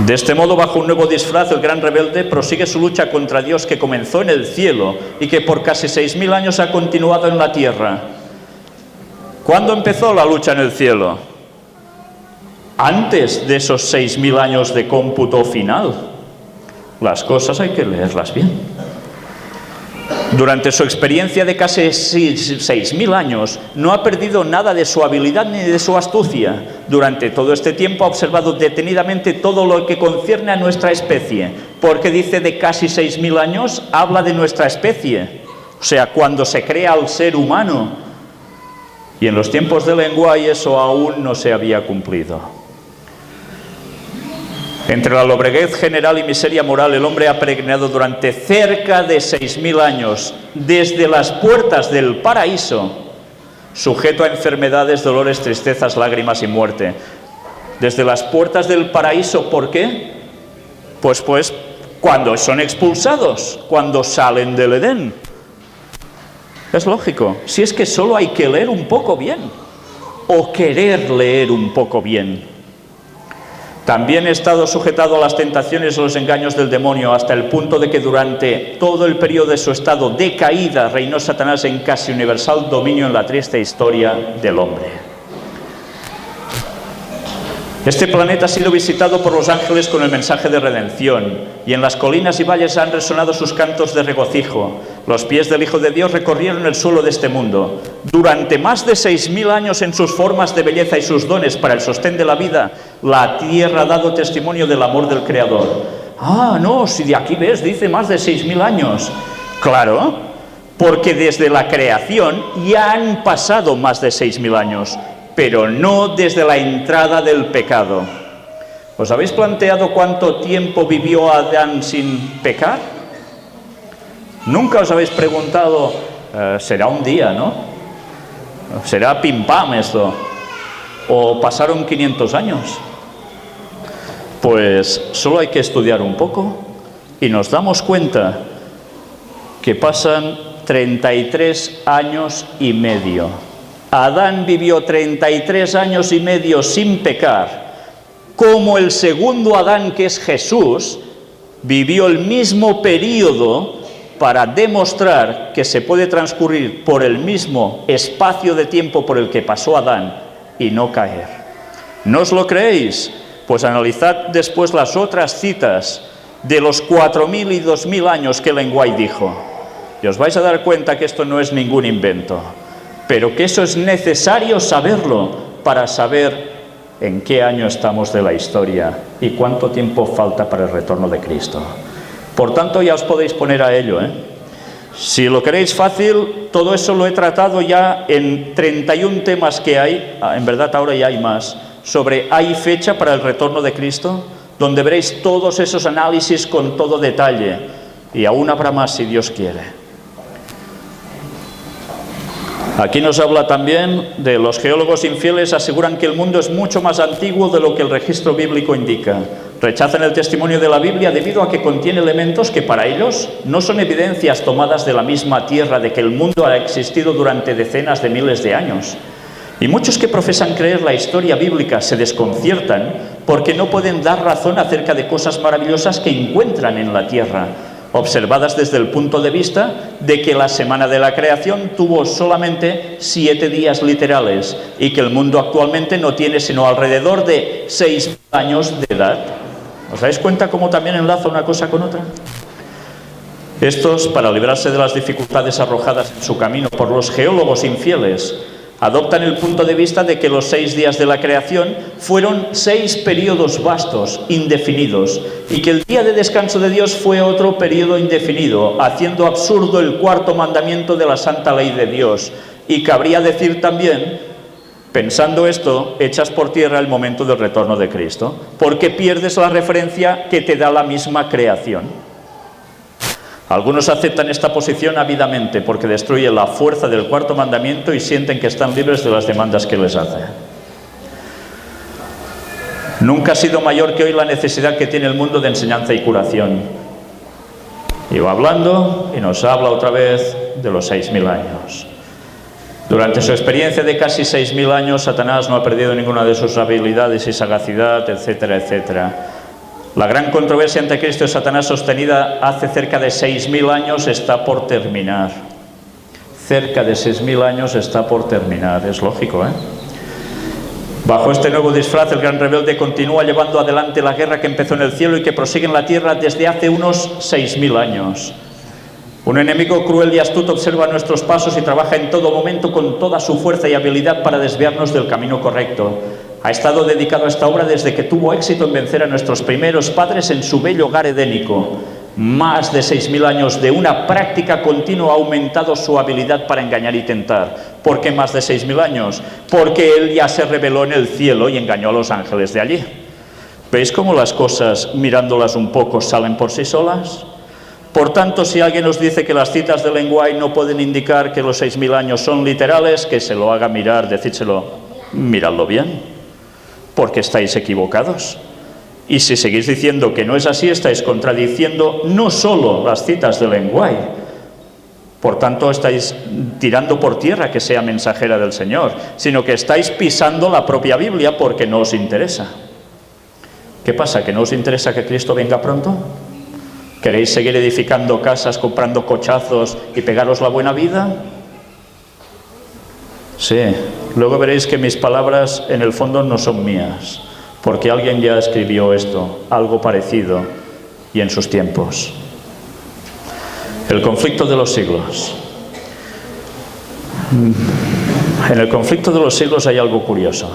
De este modo, bajo un nuevo disfraz, el gran rebelde prosigue su lucha contra Dios que comenzó en el cielo y que por casi 6000 años ha continuado en la tierra. ¿Cuándo empezó la lucha en el cielo? Antes de esos 6000 años de cómputo final. Las cosas hay que leerlas bien. Durante su experiencia de casi 6000 años, no ha perdido nada de su habilidad ni de su astucia. Durante todo este tiempo ha observado detenidamente todo lo que concierne a nuestra especie. Porque dice de casi 6000 años, habla de nuestra especie. O sea, cuando se crea al ser humano. Y en los tiempos de Ellen White eso aún no se había cumplido. Entre la lobreguez general y miseria moral, el hombre ha peregrinado durante cerca de 6.000 años, desde las puertas del paraíso, sujeto a enfermedades, dolores, tristezas, lágrimas y muerte. Desde las puertas del paraíso, ¿por qué? Pues cuando son expulsados, cuando salen del Edén. Es lógico, si es que solo hay que leer un poco bien, o querer leer un poco bien. También he estado sujetado a las tentaciones y los engaños del demonio, hasta el punto de que durante todo el periodo de su estado de caída reinó Satanás en casi universal dominio en la triste historia del hombre. Este planeta ha sido visitado por los ángeles con el mensaje de redención, y en las colinas y valles han resonado sus cantos de regocijo. Los pies del Hijo de Dios recorrieron el suelo de este mundo. Durante más de 6.000 años, en sus formas de belleza y sus dones para el sostén de la vida, la tierra ha dado testimonio del amor del Creador. Ah, no, si de aquí ves, dice más de 6.000 años. Claro, porque desde la creación ya han pasado más de 6.000 años. Pero no desde la entrada del pecado. ¿Os habéis planteado cuánto tiempo vivió Adán sin pecar? Nunca os habéis preguntado, será un día, ¿no? ¿Será pim pam esto? ¿O pasaron 500 años? Pues solo hay que estudiar un poco y nos damos cuenta que pasan 33 años y medio. Adán vivió 33 años y medio sin pecar, como el segundo Adán, que es Jesús, vivió el mismo periodo para demostrar que se puede transcurrir por el mismo espacio de tiempo por el que pasó Adán y no caer. ¿No os lo creéis? Pues analizad después las otras citas de los 4.000 y 2.000 años que Ellen White dijo. Y os vais a dar cuenta que esto no es ningún invento, pero que eso es necesario saberlo para saber en qué año estamos de la historia y cuánto tiempo falta para el retorno de Cristo. Por tanto, ya os podéis poner a ello, Si lo queréis fácil, todo eso lo he tratado ya en 31 temas que hay, en verdad ahora ya hay más, sobre ¿hay fecha para el retorno de Cristo? Donde veréis todos esos análisis con todo detalle, y aún habrá más si Dios quiere. Aquí nos habla también de los geólogos infieles aseguran que el mundo es mucho más antiguo de lo que el registro bíblico indica. Rechazan el testimonio de la Biblia debido a que contiene elementos que para ellos no son evidencias tomadas de la misma tierra de que el mundo ha existido durante decenas de miles de años. Y muchos que profesan creer la historia bíblica se desconciertan porque no pueden dar razón acerca de cosas maravillosas que encuentran en la tierra, observadas desde el punto de vista de que la semana de la creación tuvo solamente 7 días literales y que el mundo actualmente no tiene sino alrededor de 6.000 años de edad. ¿Os dais cuenta cómo también enlaza una cosa con otra? Estos, para librarse de las dificultades arrojadas en su camino por los geólogos infieles, adoptan el punto de vista de que los 6 días de la creación fueron 6 periodos vastos, indefinidos, y que el día de descanso de Dios fue otro periodo indefinido, haciendo absurdo el 4.º mandamiento de la santa ley de Dios. Y cabría decir también, pensando esto, echas por tierra el momento del retorno de Cristo, porque pierdes la referencia que te da la misma creación. Algunos aceptan esta posición ávidamente porque destruye la fuerza del 4.º mandamiento y sienten que están libres de las demandas que les hace. Nunca ha sido mayor que hoy la necesidad que tiene el mundo de enseñanza y curación. Y va hablando y nos habla otra vez de los 6.000 años. Durante su experiencia de casi 6.000 años, Satanás no ha perdido ninguna de sus habilidades y sagacidad, etcétera, etcétera. La gran controversia entre Cristo y Satanás sostenida hace cerca de 6.000 años está por terminar. Cerca de 6.000 años está por terminar, es lógico, Bajo este nuevo disfraz, el gran rebelde continúa llevando adelante la guerra que empezó en el cielo y que prosigue en la tierra desde hace unos 6.000 años. Un enemigo cruel y astuto observa nuestros pasos y trabaja en todo momento con toda su fuerza y habilidad para desviarnos del camino correcto. Ha estado dedicado a esta obra desde que tuvo éxito en vencer a nuestros primeros padres en su bello hogar edénico. Más de 6.000 años de una práctica continua ha aumentado su habilidad para engañar y tentar. ¿Por qué más de 6.000 años? Porque él ya se rebeló en el cielo y engañó a los ángeles de allí. ¿Veis cómo las cosas, mirándolas un poco, salen por sí solas? Por tanto, si alguien os dice que las citas de Ellen White no pueden indicar que los 6000 años son literales, que se lo haga mirar, decídselo, miradlo bien, porque estáis equivocados. Y si seguís diciendo que no es así, estáis contradiciendo no solo las citas de Ellen White. Por tanto, estáis tirando por tierra que sea mensajera del Señor, sino que estáis pisando la propia Biblia porque no os interesa. ¿Qué pasa? ¿Que no os interesa que Cristo venga pronto? ¿Queréis seguir edificando casas, comprando cochazos y pegaros la buena vida? Sí, luego veréis que mis palabras en el fondo no son mías, porque alguien ya escribió esto, algo parecido, y en sus tiempos. El conflicto de los siglos. En el conflicto de los siglos hay algo curioso.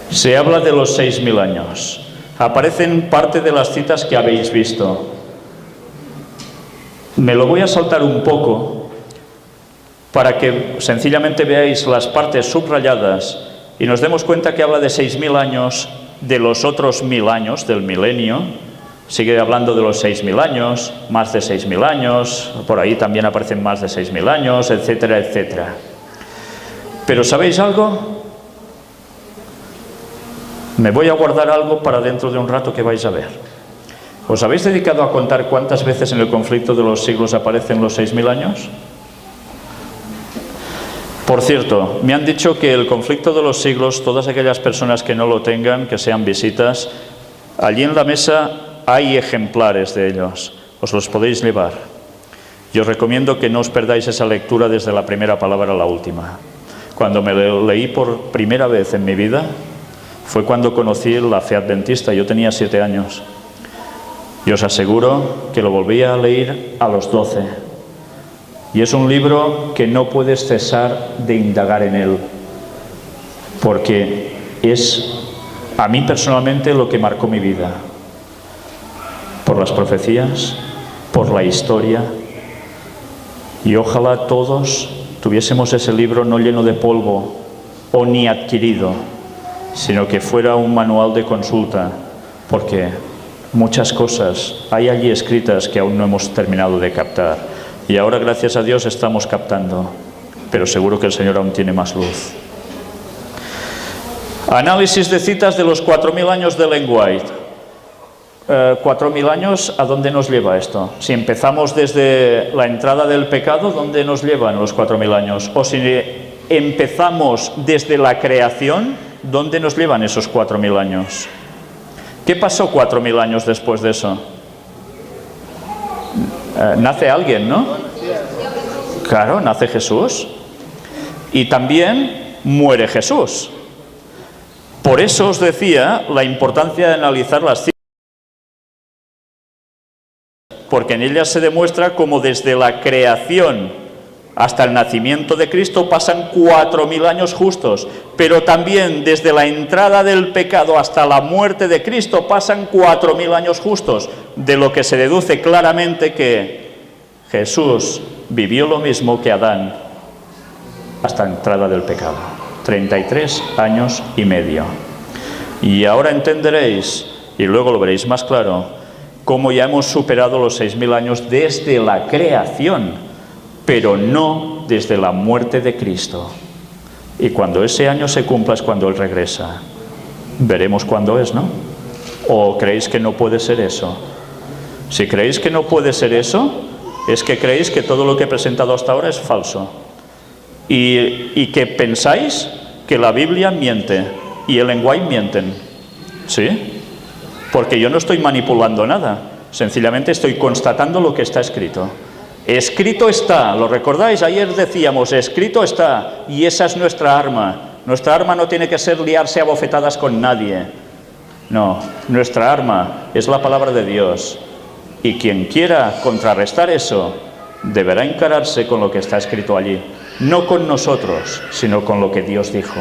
Se habla de los 6000 años. Aparecen parte de las citas que habéis visto. Me lo voy a saltar un poco para que sencillamente veáis las partes subrayadas y nos demos cuenta que habla de 6000 años, de los otros 1000 años del milenio. Sigue hablando de los 6000 años, más de 6000 años, por ahí también aparecen más de 6000 años, etcétera, etcétera. Pero ¿sabéis algo? Me voy a guardar algo para dentro de un rato que vais a ver. ¿Os habéis dedicado a contar cuántas veces en el conflicto de los siglos aparecen los 6000 años? Por cierto, me han dicho que el conflicto de los siglos, todas aquellas personas que no lo tengan, que sean visitas, allí en la mesa hay ejemplares de ellos, os los podéis llevar. Yo os recomiendo que no os perdáis esa lectura desde la primera palabra a la última. Cuando me lo leí por primera vez en mi vida, fue cuando conocí la fe adventista, yo tenía 7 años. Y os aseguro que lo volví a leer a los 12. Y es un libro que no puedes cesar de indagar en él, porque es, a mí personalmente, lo que marcó mi vida. Por las profecías, por la historia, y ojalá todos tuviésemos ese libro no lleno de polvo o ni adquirido, sino que fuera un manual de consulta, porque muchas cosas hay allí escritas que aún no hemos terminado de captar, y ahora gracias a Dios estamos captando, pero seguro que el Señor aún tiene más luz. Análisis de citas de los 4000 años de Ellen White. 4000 años, ¿a dónde nos lleva esto? Si empezamos desde la entrada del pecado, ¿dónde nos llevan los 4000 años? O si empezamos desde la creación, ¿dónde nos llevan esos 4000 años? ¿Qué pasó 4000 años después de eso? Nace alguien, ¿no? Claro, nace Jesús. Y también muere Jesús. Por eso os decía la importancia de analizar las citas, porque en ellas se demuestra cómo desde la creación hasta el nacimiento de Cristo pasan 4000 años justos, pero también desde la entrada del pecado hasta la muerte de Cristo pasan 4000 años justos, de lo que se deduce claramente que Jesús vivió lo mismo que Adán hasta la entrada del pecado, 33 años y medio. Y ahora entenderéis, y luego lo veréis más claro, cómo ya hemos superado los 6000 años desde la creación, pero no desde la muerte de Cristo. Y cuando ese año se cumpla es cuando Él regresa. Veremos cuándo es, ¿no? ¿O creéis que no puede ser eso? Si creéis que no puede ser eso, es que creéis que todo lo que he presentado hasta ahora es falso. Y que pensáis que la Biblia miente y Ellen White mienten. ¿Sí? Porque yo no estoy manipulando nada, sencillamente estoy constatando lo que está escrito. Escrito está, ¿lo recordáis? Ayer decíamos, escrito está, y esa es nuestra arma. Nuestra arma no tiene que ser liarse a bofetadas con nadie. No, nuestra arma es la palabra de Dios. Y quien quiera contrarrestar eso, deberá encararse con lo que está escrito allí. No con nosotros, sino con lo que Dios dijo.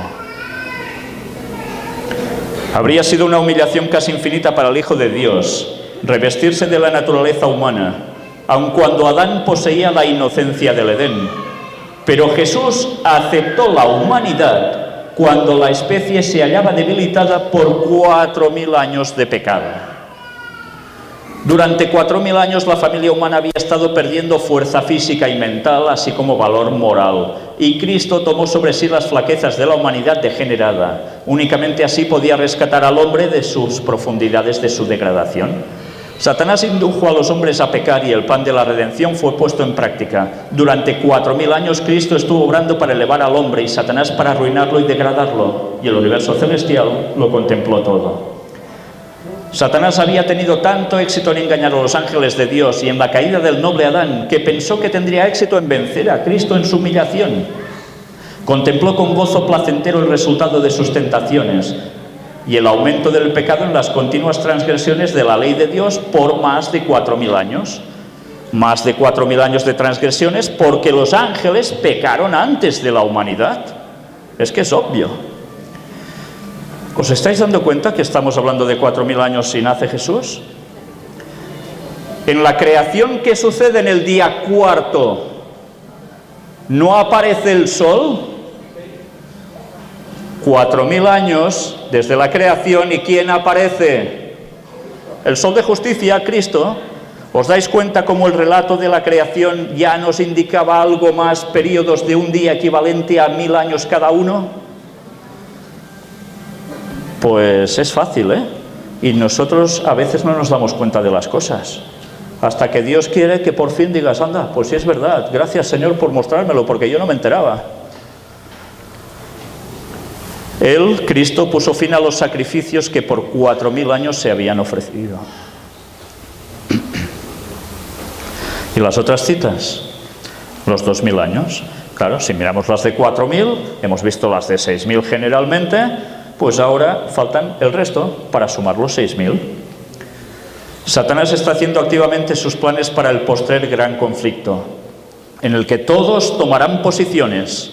Habría sido una humillación casi infinita para el Hijo de Dios revestirse de la naturaleza humana, aun cuando Adán poseía la inocencia del Edén. Pero Jesús aceptó la humanidad cuando la especie se hallaba debilitada por 4000 años de pecado. Durante 4000 años la familia humana había estado perdiendo fuerza física y mental, así como valor moral. Y Cristo tomó sobre sí las flaquezas de la humanidad degenerada. Únicamente así podía rescatar al hombre de sus profundidades de su degradación. Satanás indujo a los hombres a pecar y el plan de la redención fue puesto en práctica. Durante 4000 años Cristo estuvo obrando para elevar al hombre y Satanás para arruinarlo y degradarlo. Y el universo celestial lo contempló todo. Satanás había tenido tanto éxito en engañar a los ángeles de Dios y en la caída del noble Adán, que pensó que tendría éxito en vencer a Cristo en su humillación. Contempló con gozo placentero el resultado de sus tentaciones y el aumento del pecado en las continuas transgresiones de la ley de Dios por más de 4000 años. Más de 4000 años de transgresiones porque los ángeles pecaron antes de la humanidad. Es que es obvio. ¿Os estáis dando cuenta que estamos hablando de 4000 años y nace Jesús? En la creación que sucede en el día cuarto, ¿no aparece el sol? 4000 años desde la creación, ¿y quién aparece? El sol de justicia, Cristo. ¿Os dais cuenta cómo el relato de la creación ya nos indicaba algo más, periodos de un día equivalente a 1000 años cada uno? Pues es fácil, ¿eh? Y nosotros a veces no nos damos cuenta de las cosas. Hasta que Dios quiere que por fin digas, anda, pues sí es verdad, gracias Señor por mostrármelo, porque yo no me enteraba. Él, Cristo, puso fin a los sacrificios que por 4000 años se habían ofrecido. ¿Y las otras citas? Los 2000 años. Claro, si miramos las de 4000, hemos visto las de 6000 generalmente, pues ahora faltan el resto para sumar los 6000. Satanás está haciendo activamente sus planes para el postrer gran conflicto, en el que todos tomarán posiciones.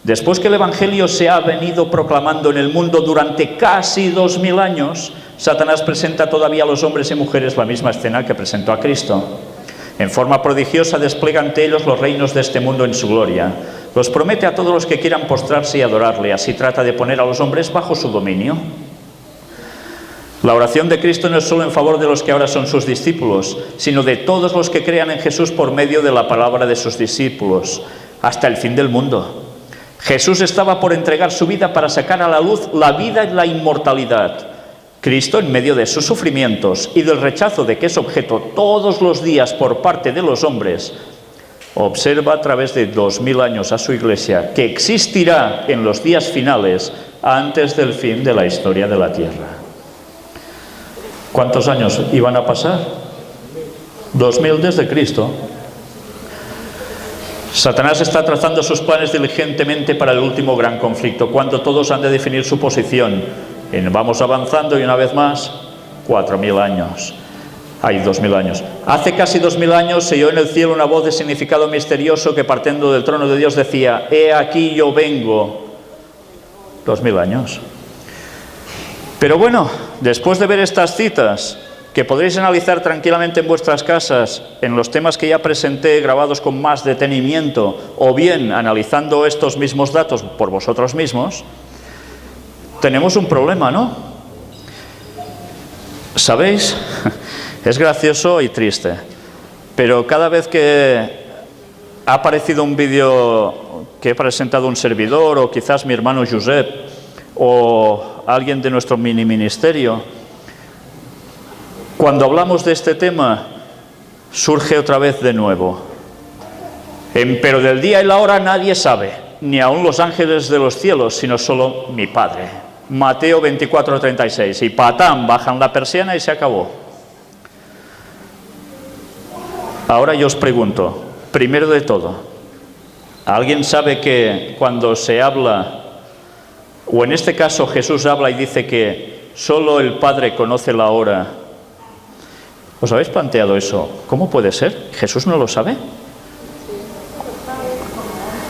Después que el Evangelio se ha venido proclamando en el mundo durante casi 2000 años, Satanás presenta todavía a los hombres y mujeres la misma escena que presentó a Cristo. En forma prodigiosa despliega ante ellos los reinos de este mundo en su gloria. Los promete a todos los que quieran postrarse y adorarle. Así trata de poner a los hombres bajo su dominio. La oración de Cristo no es solo en favor de los que ahora son sus discípulos, sino de todos los que crean en Jesús por medio de la palabra de sus discípulos, hasta el fin del mundo. Jesús estaba por entregar su vida para sacar a la luz la vida y la inmortalidad. Cristo, en medio de sus sufrimientos y del rechazo de que es objeto todos los días por parte de los hombres, observa a través de 2000 años a su iglesia, que existirá en los días finales antes del fin de la historia de la tierra. ¿Cuántos años iban a pasar? 2000 desde Cristo. Satanás está trazando sus planes diligentemente para el último gran conflicto, cuando todos han de definir su posición. Vamos avanzando y una vez más, 4000 años. Hay 2000 años. Hace casi 2000 años se oyó en el cielo una voz de significado misterioso que partiendo del trono de Dios decía: he aquí yo vengo. 2000 años. Pero bueno, después de ver estas citas, que podréis analizar tranquilamente en vuestras casas, en los temas que ya presenté grabados con más detenimiento, o bien analizando estos mismos datos por vosotros mismos, tenemos un problema, ¿no? ¿Sabéis? Es gracioso y triste, pero cada vez que ha aparecido un vídeo que he presentado un servidor, o quizás mi hermano Josep, o alguien de nuestro mini ministerio, cuando hablamos de este tema, surge otra vez de nuevo. Pero del día y la hora nadie sabe, ni aun los ángeles de los cielos, sino solo mi Padre. Mateo 24:36. Y patán, bajan la persiana y se acabó. Ahora yo os pregunto, primero de todo, ¿alguien sabe que cuando se habla, o en este caso Jesús habla y dice que solo el Padre conoce la hora? ¿Os habéis planteado eso? ¿Cómo puede ser? ¿Jesús no lo sabe?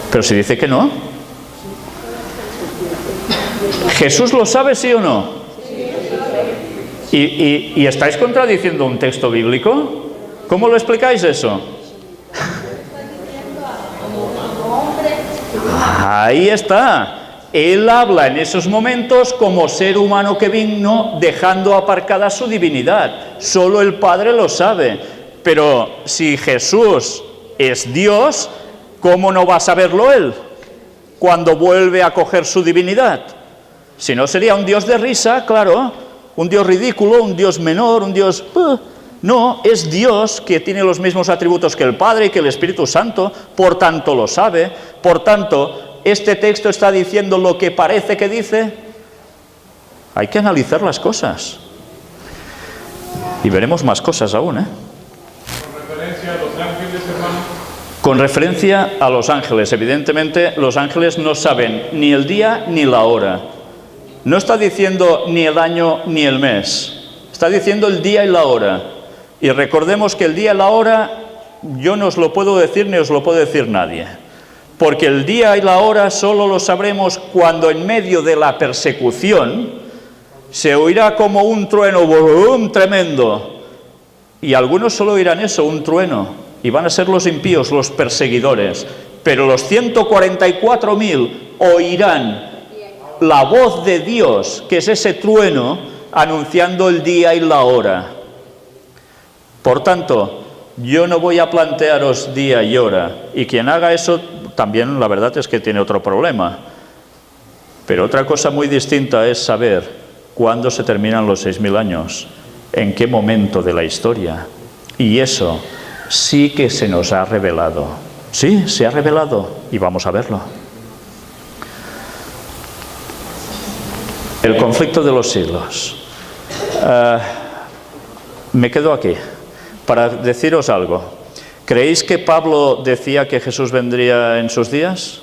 Pero si dice que no. ¿Jesús lo sabe, sí o no? ¿Y estáis contradiciendo un texto bíblico? ¿Cómo lo explicáis eso? Ahí está. Él habla en esos momentos como ser humano que vino, dejando aparcada su divinidad. Solo el Padre lo sabe. Pero si Jesús es Dios, ¿cómo no va a saberlo Él cuando vuelve a coger su divinidad? Si no, sería un Dios de risa, claro, un Dios ridículo, un Dios menor, un Dios... No, es Dios que tiene los mismos atributos que el Padre y que el Espíritu Santo, por tanto lo sabe. Por tanto, ¿este texto está diciendo lo que parece que dice? Hay que analizar las cosas. Y veremos más cosas aún, ¿eh? ¿Con referencia a los ángeles, hermano? Con referencia a los ángeles, evidentemente los ángeles no saben ni el día ni la hora. No está diciendo ni el año ni el mes, está diciendo el día y la hora. Y recordemos que el día y la hora yo no os lo puedo decir ni os lo puede decir nadie. Porque el día y la hora solo lo sabremos cuando en medio de la persecución se oirá como un trueno, ¡brum!, tremendo. Y algunos solo oirán eso, un trueno. Y van a ser los impíos, los perseguidores. Pero los 144.000 oirán la voz de Dios, que es ese trueno, anunciando el día y la hora. Por tanto, yo no voy a plantearos día y hora. Y quien haga eso, también la verdad es que tiene otro problema. Pero otra cosa muy distinta es saber cuándo se terminan los 6.000 años, en qué momento de la historia. Y eso sí que se nos ha revelado. Sí, se ha revelado y vamos a verlo. El conflicto de los siglos. Me quedo aquí para deciros algo. ¿Creéis que Pablo decía que Jesús vendría en sus días?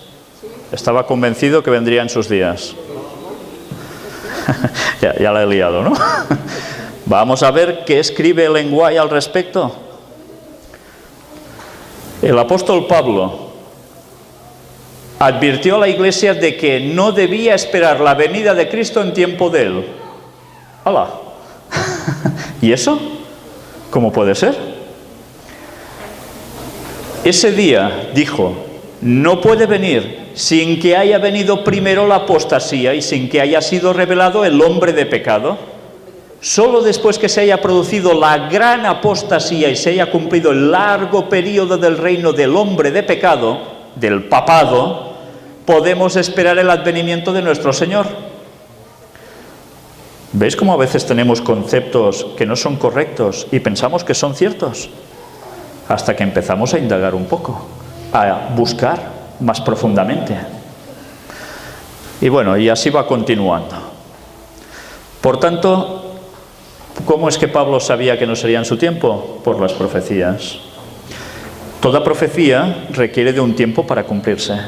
¿Estaba convencido que vendría en sus días? ya la he liado, ¿no? Vamos a ver qué escribe el lenguaje al respecto. El apóstol Pablo advirtió a la iglesia de que no debía esperar la venida de Cristo en tiempo de él. ¡Hala! ¿Y eso? ¿Cómo puede ser? Ese día, dijo, no puede venir sin que haya venido primero la apostasía y sin que haya sido revelado el hombre de pecado. Solo después que se haya producido la gran apostasía y se haya cumplido el largo periodo del reino del hombre de pecado, del papado, podemos esperar el advenimiento de nuestro Señor. ¿Veis cómo a veces tenemos conceptos que no son correctos y pensamos que son ciertos? Hasta que empezamos a indagar un poco, a buscar más profundamente. Y bueno, y así va continuando. Por tanto, ¿cómo es que Pablo sabía que no sería en su tiempo? Por las profecías. Toda profecía requiere de un tiempo para cumplirse.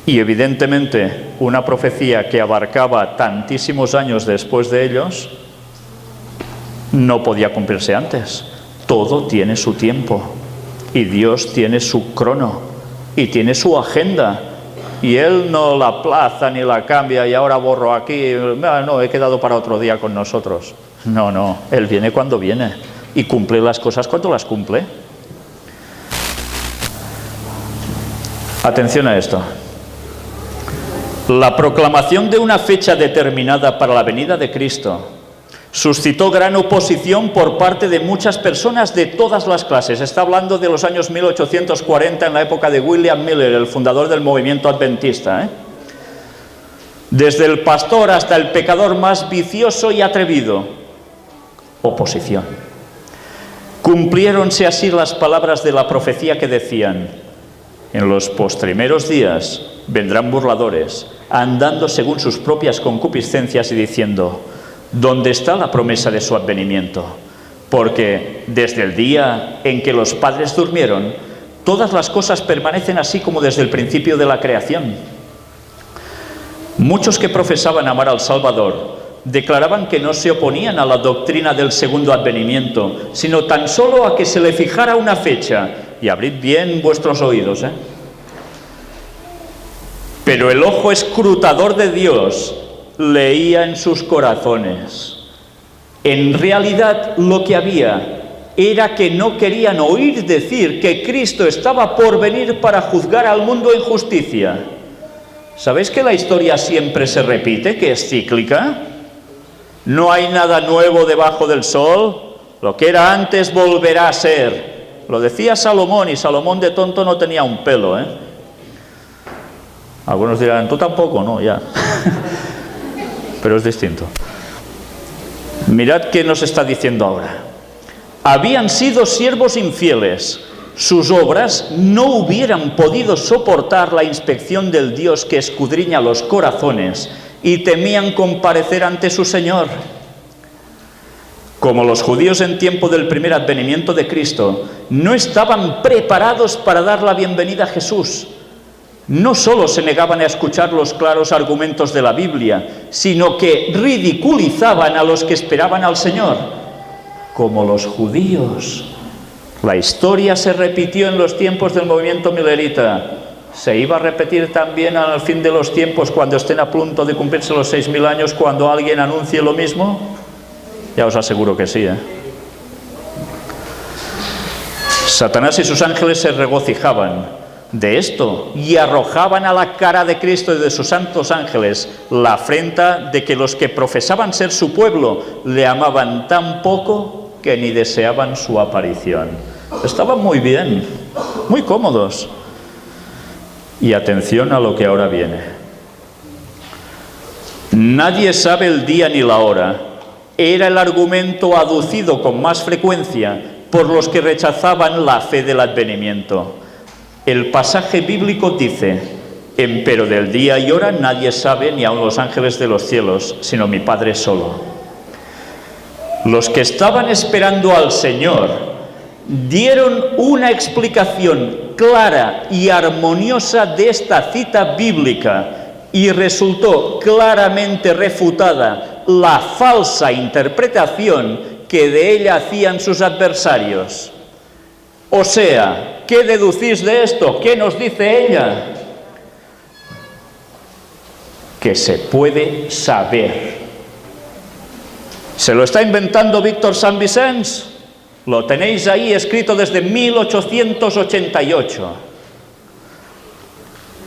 Y evidentemente una profecía que abarcaba tantísimos años después de ellos no podía cumplirse antes. Todo tiene su tiempo y Dios tiene su crono y tiene su agenda y Él no la aplaza ni la cambia y ahora borro aquí, no, he quedado para otro día con nosotros. No, Él viene cuando viene y cumple las cosas cuando las cumple. Atención a esto. La proclamación de una fecha determinada para la venida de Cristo suscitó gran oposición por parte de muchas personas de todas las clases. Está hablando de los años 1840, en la época de William Miller, el fundador del movimiento adventista, Desde el pastor hasta el pecador más vicioso y atrevido. Oposición. Cumpliéronse así las palabras de la profecía que decían: en los postrimeros días vendrán burladores, andando según sus propias concupiscencias y diciendo: ¿dónde está la promesa de su advenimiento? Porque desde el día en que los padres durmieron, todas las cosas permanecen así como desde el principio de la creación. Muchos que profesaban amar al Salvador declaraban que no se oponían a la doctrina del segundo advenimiento, sino tan solo a que se le fijara una fecha. Y abrid bien vuestros oídos, Pero el ojo escrutador de Dios leía en sus corazones. En realidad lo que había era que no querían oír decir que Cristo estaba por venir para juzgar al mundo en justicia. ¿Sabéis que la historia siempre se repite, que es cíclica? No hay nada nuevo debajo del sol. Lo que era antes volverá a ser. Lo decía Salomón, y Salomón de tonto no tenía un pelo, ¿eh? Algunos dirán, tú tampoco, no, ya. Pero es distinto. Mirad qué nos está diciendo ahora. Habían sido siervos infieles. Sus obras no hubieran podido soportar la inspección del Dios que escudriña los corazones, y temían comparecer ante su Señor. Como los judíos en tiempo del primer advenimiento de Cristo no estaban preparados para dar la bienvenida a Jesús, no solo se negaban a escuchar los claros argumentos de la Biblia, sino que ridiculizaban a los que esperaban al Señor, como los judíos. La historia se repitió en los tiempos del movimiento milerita. ¿Se iba a repetir también al fin de los tiempos, cuando estén a punto de cumplirse los 6000 años, cuando alguien anuncie lo mismo? Ya os aseguro que sí, ¿eh? Satanás y sus ángeles se regocijaban de esto y arrojaban a la cara de Cristo y de sus santos ángeles la afrenta de que los que profesaban ser su pueblo le amaban tan poco que ni deseaban su aparición. Estaban muy bien, muy cómodos. Y atención a lo que ahora viene. Nadie sabe el día ni la hora. Era el argumento aducido con más frecuencia por los que rechazaban la fe del advenimiento. El pasaje bíblico dice: empero del día y hora nadie sabe, ni aun los ángeles de los cielos, sino mi Padre solo. Los que estaban esperando al Señor dieron una explicación clara y armoniosa de esta cita bíblica, y resultó claramente refutada la falsa interpretación que de ella hacían sus adversarios. O sea, ¿qué deducís de esto? ¿Qué nos dice ella? Que se puede saber. ¿Se lo está inventando Víctor San Vicens? Lo tenéis ahí escrito desde 1888.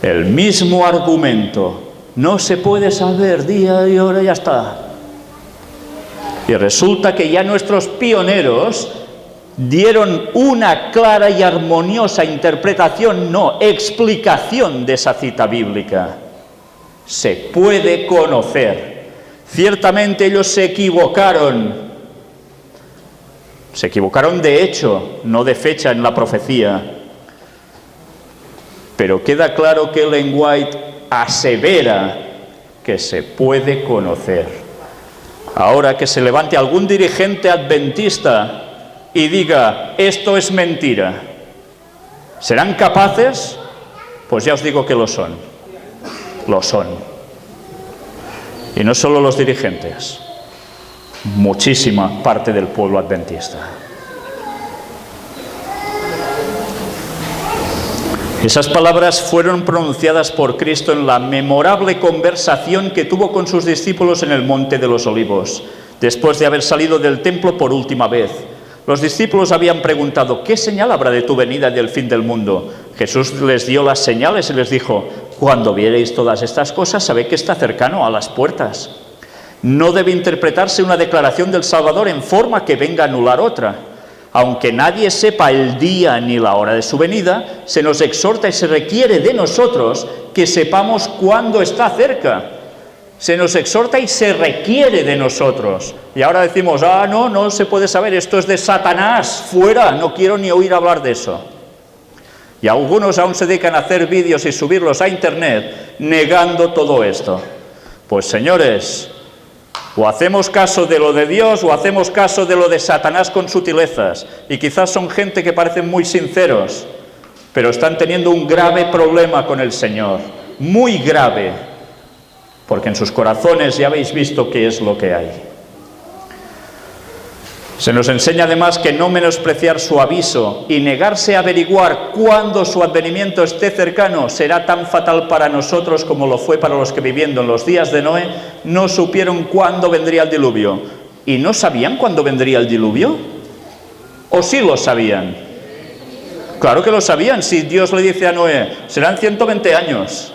El mismo argumento. No se puede saber día y hora, ya está. Y resulta que ya nuestros pioneros dieron una clara y armoniosa interpretación, no, explicación de esa cita bíblica. Se puede conocer. Ciertamente ellos se equivocaron. Se equivocaron de hecho, no de fecha en la profecía. Pero queda claro que Ellen White asevera que se puede conocer. Ahora que se levante algún dirigente adventista y diga, esto es mentira, ¿serán capaces? Pues ya os digo que lo son. Lo son. Y no solo los dirigentes, muchísima parte del pueblo adventista. Esas palabras fueron pronunciadas por Cristo en la memorable conversación que tuvo con sus discípulos en el Monte de los Olivos, después de haber salido del templo por última vez. Los discípulos habían preguntado, ¿qué señal habrá de tu venida y del fin del mundo? Jesús les dio las señales y les dijo, cuando viereis todas estas cosas, sabed que está cercano a las puertas. No debe interpretarse una declaración del Salvador en forma que venga a anular otra. Aunque nadie sepa el día ni la hora de su venida, se nos exhorta y se requiere de nosotros que sepamos cuándo está cerca. Se nos exhorta y se requiere de nosotros. Y ahora decimos, no se puede saber, esto es de Satanás, fuera, no quiero ni oír hablar de eso. Y algunos aún se dedican a hacer vídeos y subirlos a internet negando todo esto. Pues señores, o hacemos caso de lo de Dios o hacemos caso de lo de Satanás con sutilezas. Y quizás son gente que parecen muy sinceros, pero están teniendo un grave problema con el Señor. Muy grave. Porque en sus corazones ya habéis visto qué es lo que hay. Se nos enseña además que no menospreciar su aviso y negarse a averiguar cuándo su advenimiento esté cercano será tan fatal para nosotros como lo fue para los que viviendo en los días de Noé no supieron cuándo vendría el diluvio. ¿Y no sabían cuándo vendría el diluvio? ¿O sí lo sabían? Claro que lo sabían. Si Dios le dice a Noé, serán 120 años.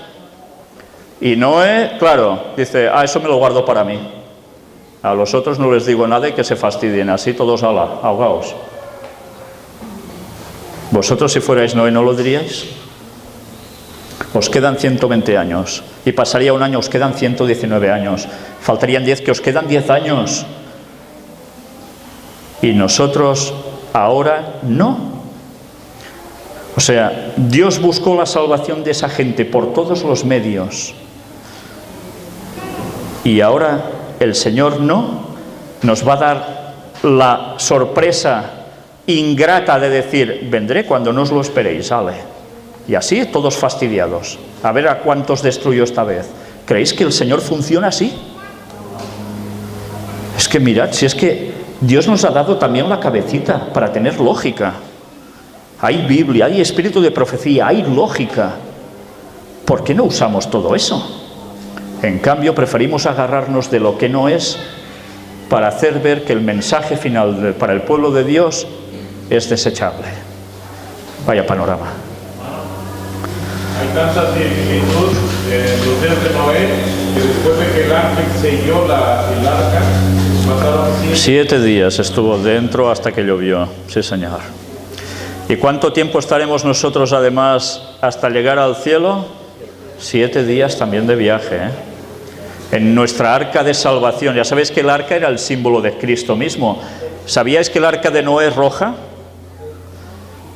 Y Noé, claro, dice, eso me lo guardo para mí. A los otros no les digo nada y que se fastidien, así todos ahogaos. ¿Vosotros si fuerais Noé no lo diríais? Os quedan 120 años. Y pasaría un año, os quedan 119 años. Faltarían 10, que os quedan 10 años. Y nosotros ahora no. O sea, Dios buscó la salvación de esa gente por todos los medios. Y ahora el Señor no nos va a dar la sorpresa ingrata de decir, vendré cuando no os lo esperéis, ale. Y así todos fastidiados. A ver a cuántos destruyó esta vez. ¿Creéis que el Señor funciona así? Es que mirad, si es que Dios nos ha dado también la cabecita para tener lógica. Hay Biblia, hay espíritu de profecía, hay lógica. ¿Por qué no usamos todo eso? En cambio, preferimos agarrarnos de lo que no es para hacer ver que el mensaje final para el pueblo de Dios es desechable. Vaya panorama. Hay tanta similitud en los días de Noé que después de que el ángel selló el arca, pasaron 7 días estuvo dentro hasta que llovió. Sí, Señor. ¿Y cuánto tiempo estaremos nosotros además hasta llegar al cielo? 7 días también de viaje, en nuestra arca de salvación. Ya sabéis que el arca era el símbolo de Cristo mismo. ¿Sabíais que el arca de Noé es roja?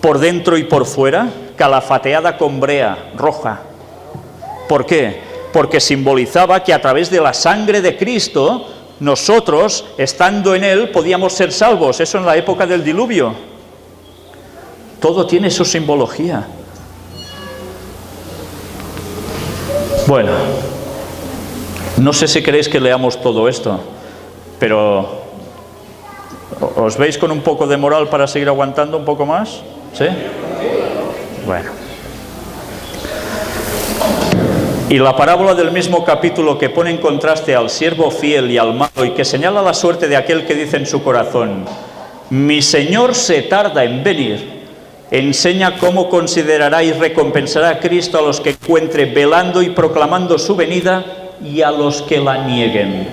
Por dentro y por fuera, calafateada con brea, roja. ¿Por qué? Porque simbolizaba que a través de la sangre de Cristo, nosotros, estando en Él, podíamos ser salvos. Eso en la época del diluvio. Todo tiene su simbología. Bueno, no sé si queréis que leamos todo esto, pero ¿os veis con un poco de moral para seguir aguantando un poco más? ¿Sí? Bueno. Y la parábola del mismo capítulo que pone en contraste al siervo fiel y al malo y que señala la suerte de aquel que dice en su corazón, mi Señor se tarda en venir, enseña cómo considerará y recompensará a Cristo a los que encuentre velando y proclamando su venida y a los que la nieguen.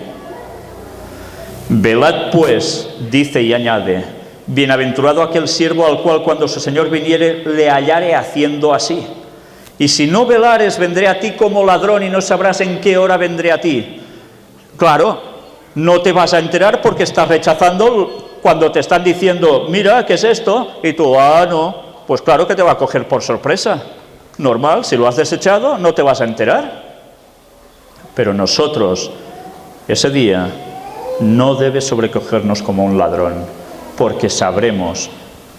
Velad pues, dice y añade, bienaventurado aquel siervo al cual cuando su Señor viniere le hallare haciendo así. Y si no velares, vendré a ti como ladrón y no sabrás en qué hora vendré a ti. Claro, no te vas a enterar porque estás rechazando cuando te están diciendo, mira, ¿qué es esto? Y tú, no, pues claro que te va a coger por sorpresa. Normal, si lo has desechado, no te vas a enterar. Pero nosotros, ese día, no debe sobrecogernos como un ladrón, porque sabremos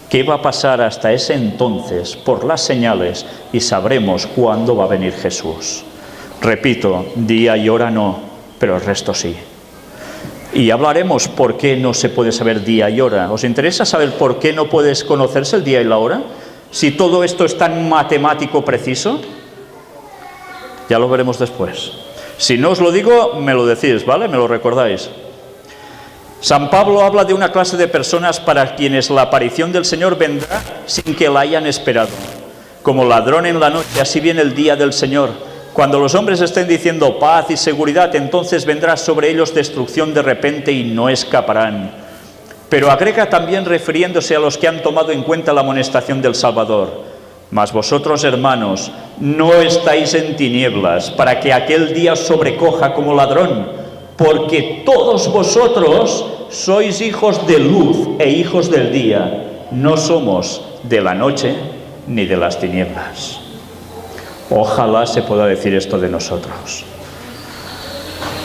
qué va a pasar hasta ese entonces por las señales y sabremos cuándo va a venir Jesús. Repito, día y hora no, pero el resto sí. Y hablaremos por qué no se puede saber día y hora. ¿Os interesa saber por qué no puedes conocerse el día y la hora? Si todo esto es tan matemático preciso, ya lo veremos después. Si no os lo digo, me lo decís, ¿vale? Me lo recordáis. San Pablo habla de una clase de personas para quienes la aparición del Señor vendrá sin que la hayan esperado. Como ladrón en la noche, así viene el día del Señor. Cuando los hombres estén diciendo paz y seguridad, entonces vendrá sobre ellos destrucción de repente y no escaparán. Pero agrega también refiriéndose a los que han tomado en cuenta la amonestación del Salvador. Mas vosotros, hermanos, no estáis en tinieblas para que aquel día os sobrecoja como ladrón, porque todos vosotros sois hijos de luz e hijos del día, no somos de la noche ni de las tinieblas. Ojalá se pueda decir esto de nosotros.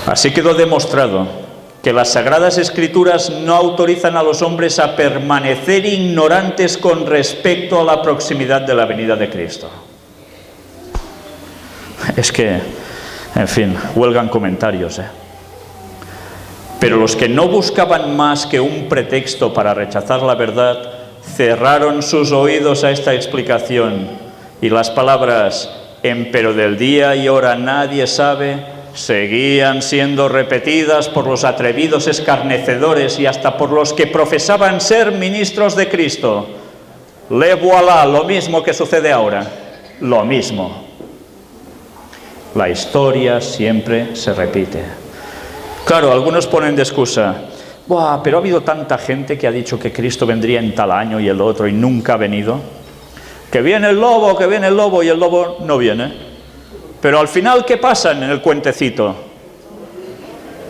Así quedó demostrado que las Sagradas Escrituras no autorizan a los hombres a permanecer ignorantes con respecto a la proximidad de la venida de Cristo. Es que, en fin, huelgan comentarios, Pero los que no buscaban más que un pretexto para rechazar la verdad, cerraron sus oídos a esta explicación, y las palabras «empero del día y hora nadie sabe» seguían siendo repetidas por los atrevidos escarnecedores y hasta por los que profesaban ser ministros de Cristo. Le voilà, lo mismo que sucede ahora, lo mismo. La historia siempre se repite. Claro, algunos ponen de excusa, ¡buah, pero ha habido tanta gente que ha dicho que Cristo vendría en tal año y el otro y nunca ha venido! Que viene el lobo y el lobo no viene. Pero al final, ¿qué pasa en el cuentecito?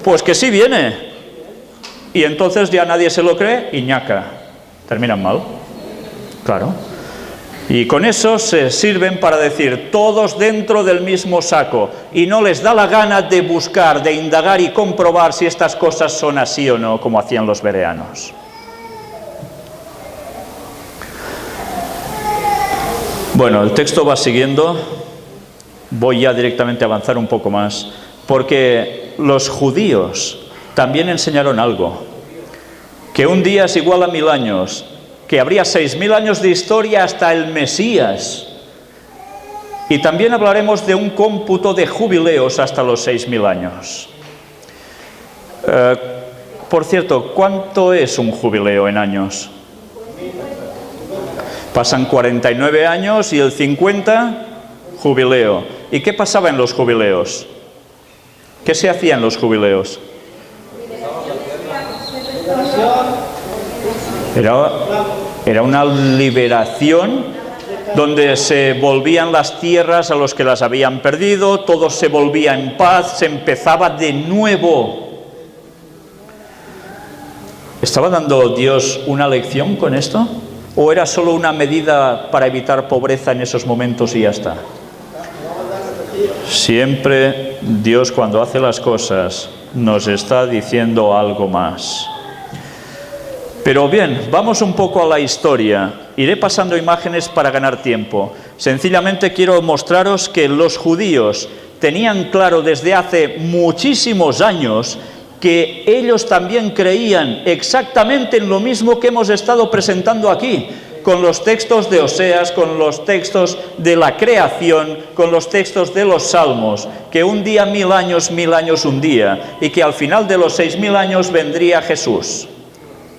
Pues que sí viene. Y entonces ya nadie se lo cree y ñaca. Terminan mal. Claro. Y con eso se sirven para decir todos dentro del mismo saco. Y no les da la gana de buscar, de indagar y comprobar si estas cosas son así o no, como hacían los bereanos. Bueno, el texto va siguiendo. Voy ya directamente a avanzar un poco más. Porque los judíos también enseñaron algo. Que un día es igual a 1000 años. Que habría 6000 años de historia hasta el Mesías. Y también hablaremos de un cómputo de jubileos hasta los 6000 años. Por cierto, ¿cuánto es un jubileo en años? Pasan 49 años y el 50, jubileo. ¿Y qué pasaba en los jubileos? ¿Qué se hacía en los jubileos? Era una liberación donde se volvían las tierras a los que las habían perdido, todo se volvía en paz, se empezaba de nuevo. ¿Estaba dando Dios una lección con esto? ¿O era solo una medida para evitar pobreza en esos momentos y ya está? Siempre Dios, cuando hace las cosas, nos está diciendo algo más. Pero bien, vamos un poco a la historia. Iré pasando imágenes para ganar tiempo. Sencillamente quiero mostraros que los judíos tenían claro desde hace muchísimos años que ellos también creían exactamente en lo mismo que hemos estado presentando aquí, con los textos de Oseas, con los textos de la creación, con los textos de los salmos, que un día 1000 años un día, y que al final de los 6000 años vendría Jesús.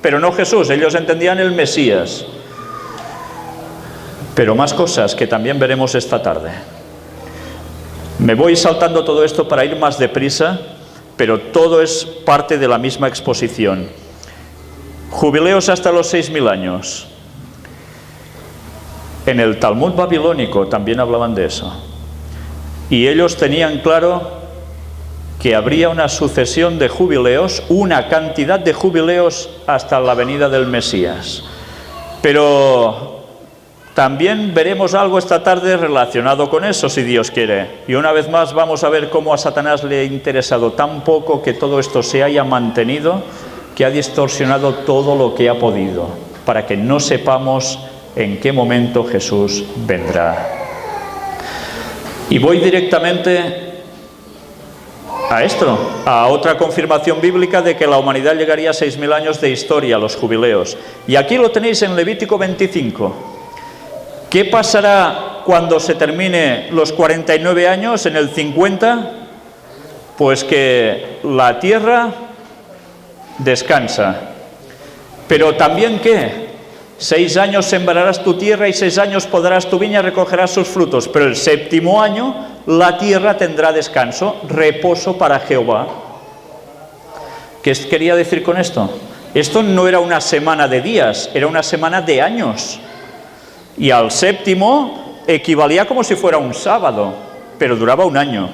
Pero no Jesús, ellos entendían el Mesías. Pero más cosas que también veremos esta tarde. Me voy saltando todo esto para ir más deprisa, pero todo es parte de la misma exposición. Jubileos hasta los 6000 años. En el Talmud babilónico también hablaban de eso. Y ellos tenían claro que habría una sucesión de jubileos, una cantidad de jubileos hasta la venida del Mesías. Pero también veremos algo esta tarde relacionado con eso, si Dios quiere. Y una vez más vamos a ver cómo a Satanás le ha interesado tan poco que todo esto se haya mantenido, que ha distorsionado todo lo que ha podido, para que no sepamos en qué momento Jesús vendrá. Y voy directamente a esto, a otra confirmación bíblica de que la humanidad llegaría a 6000 años de historia, los jubileos. Y aquí lo tenéis en Levítico 25. ¿Qué pasará cuando se termine los 49 años, en el 50? Pues que la tierra descansa. Pero también ¿qué? 6 años sembrarás tu tierra y 6 años podarás tu viña y recogerás sus frutos. Pero el 7º año la tierra tendrá descanso, reposo para Jehová. ¿Qué quería decir con esto? Esto no era una semana de días, era una semana de años. Y al 7º equivalía como si fuera un sábado, pero duraba un año.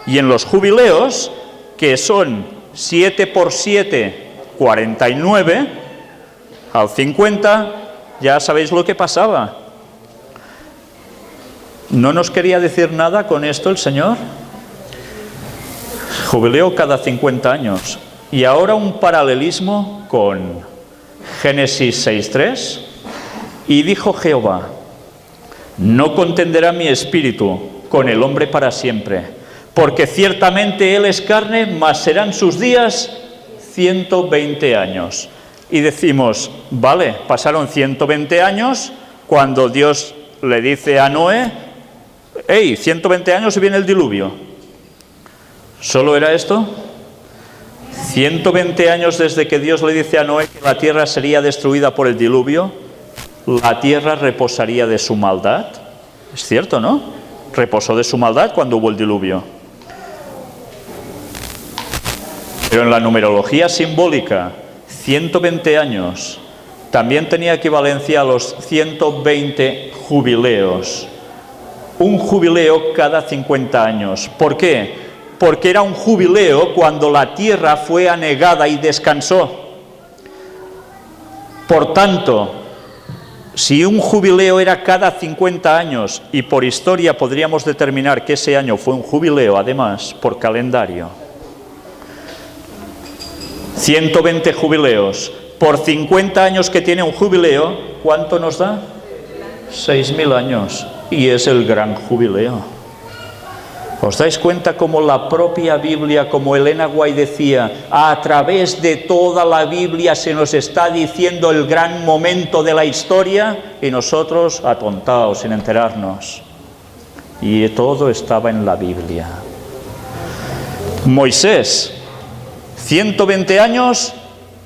Y en los jubileos, que son 7 por 7, 49, al 50, ya sabéis lo que pasaba. ¿No nos quería decir nada con esto el Señor? Jubileo cada 50 años. Y ahora un paralelismo con Génesis 6:3. Y dijo Jehová: no contenderá mi espíritu con el hombre para siempre, porque ciertamente él es carne, mas serán sus días 120 años. Y decimos, vale, pasaron 120 años cuando Dios le dice a Noé: hey, 120 años y viene el diluvio. ¿Solo era esto? 120 años desde que Dios le dice a Noé que la tierra sería destruida por el diluvio, la tierra reposaría de su maldad. Es cierto, ¿no? reposó de su maldad cuando hubo el diluvio. Pero en la numerología simbólica, 120 años también tenía equivalencia a los 120 jubileos. Un jubileo cada 50 años. ¿Por qué? Porque era un jubileo cuando la tierra fue anegada y descansó. Por tanto, si un jubileo era cada 50 años, y por historia podríamos determinar que ese año fue un jubileo, además, por calendario, 120 jubileos, por 50 años que tiene un jubileo, ¿cuánto nos da? 6.000 años, y es el gran jubileo. ¿Os dais cuenta cómo la propia Biblia, como Elena White decía, a través de toda la Biblia se nos está diciendo el gran momento de la historia y nosotros atontados sin enterarnos? Y todo estaba en la Biblia. Moisés, 120 años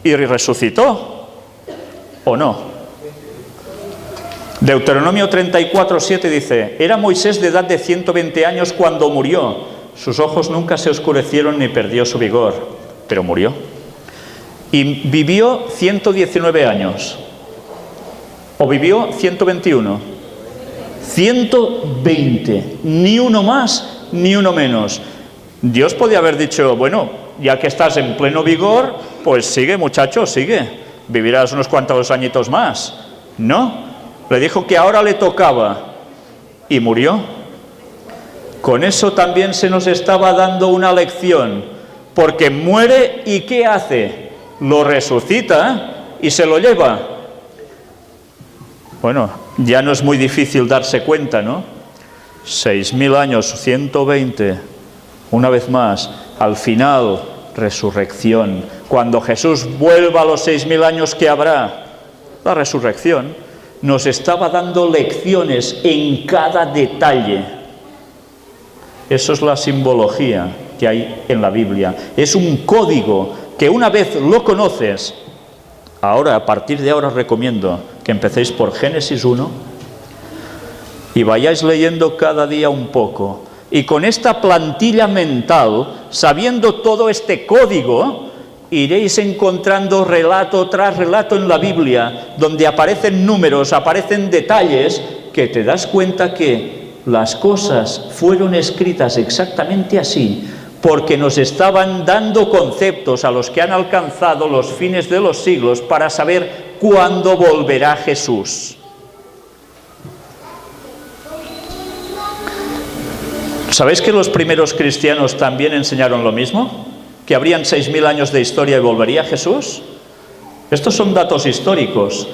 y resucitó, ¿o no? Deuteronomio 34:7 dice: era Moisés de edad de 120 años cuando murió. Sus ojos nunca se oscurecieron ni perdió su vigor, pero murió. Y vivió 119 años. ¿O vivió 121? 120. Ni uno más, ni uno menos. Dios podía haber dicho: bueno, ya que estás en pleno vigor, pues sigue, muchacho, sigue. Vivirás unos cuantos añitos más. No. Le dijo que ahora le tocaba y murió. Con eso también se nos estaba dando una lección, porque muere y ¿qué hace? Lo resucita y se lo lleva. Bueno, ya no es muy difícil darse cuenta, ¿no? 6.000 años, 120, una vez más, al final, resurrección. Cuando Jesús vuelva a los 6.000 años, ¿qué habrá? La resurrección. Nos estaba dando lecciones en cada detalle. Eso es la simbología que hay en la Biblia. Es un código que una vez lo conoces, ahora, a partir de ahora, os recomiendo que empecéis por Génesis 1 y vayáis leyendo cada día un poco. Y con esta plantilla mental, sabiendo todo este código, iréis encontrando relato tras relato en la Biblia, donde aparecen números, aparecen detalles, que te das cuenta que las cosas fueron escritas exactamente así, porque nos estaban dando conceptos a los que han alcanzado los fines de los siglos para saber cuándo volverá Jesús. ¿Sabéis que los primeros cristianos también enseñaron lo mismo? ¿Que habrían 6.000 años de historia y volvería Jesús? Estos son datos históricos.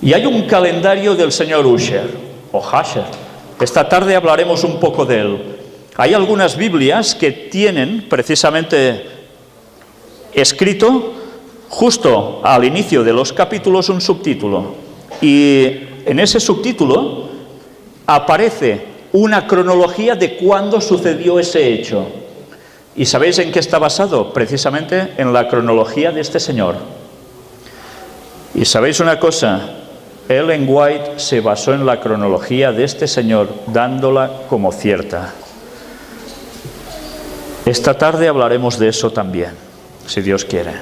Y hay un calendario del señor Ussher, o Hasher. Esta tarde hablaremos un poco de él. Hay algunas Biblias que tienen precisamente escrito justo al inicio de los capítulos un subtítulo. Y en ese subtítulo aparece una cronología de cuándo sucedió ese hecho. ¿Y sabéis en qué está basado? Precisamente en la cronología de este señor. Y sabéis una cosa, Ellen White se basó en la cronología de este señor, dándola como cierta. Esta tarde hablaremos de eso también, si Dios quiere.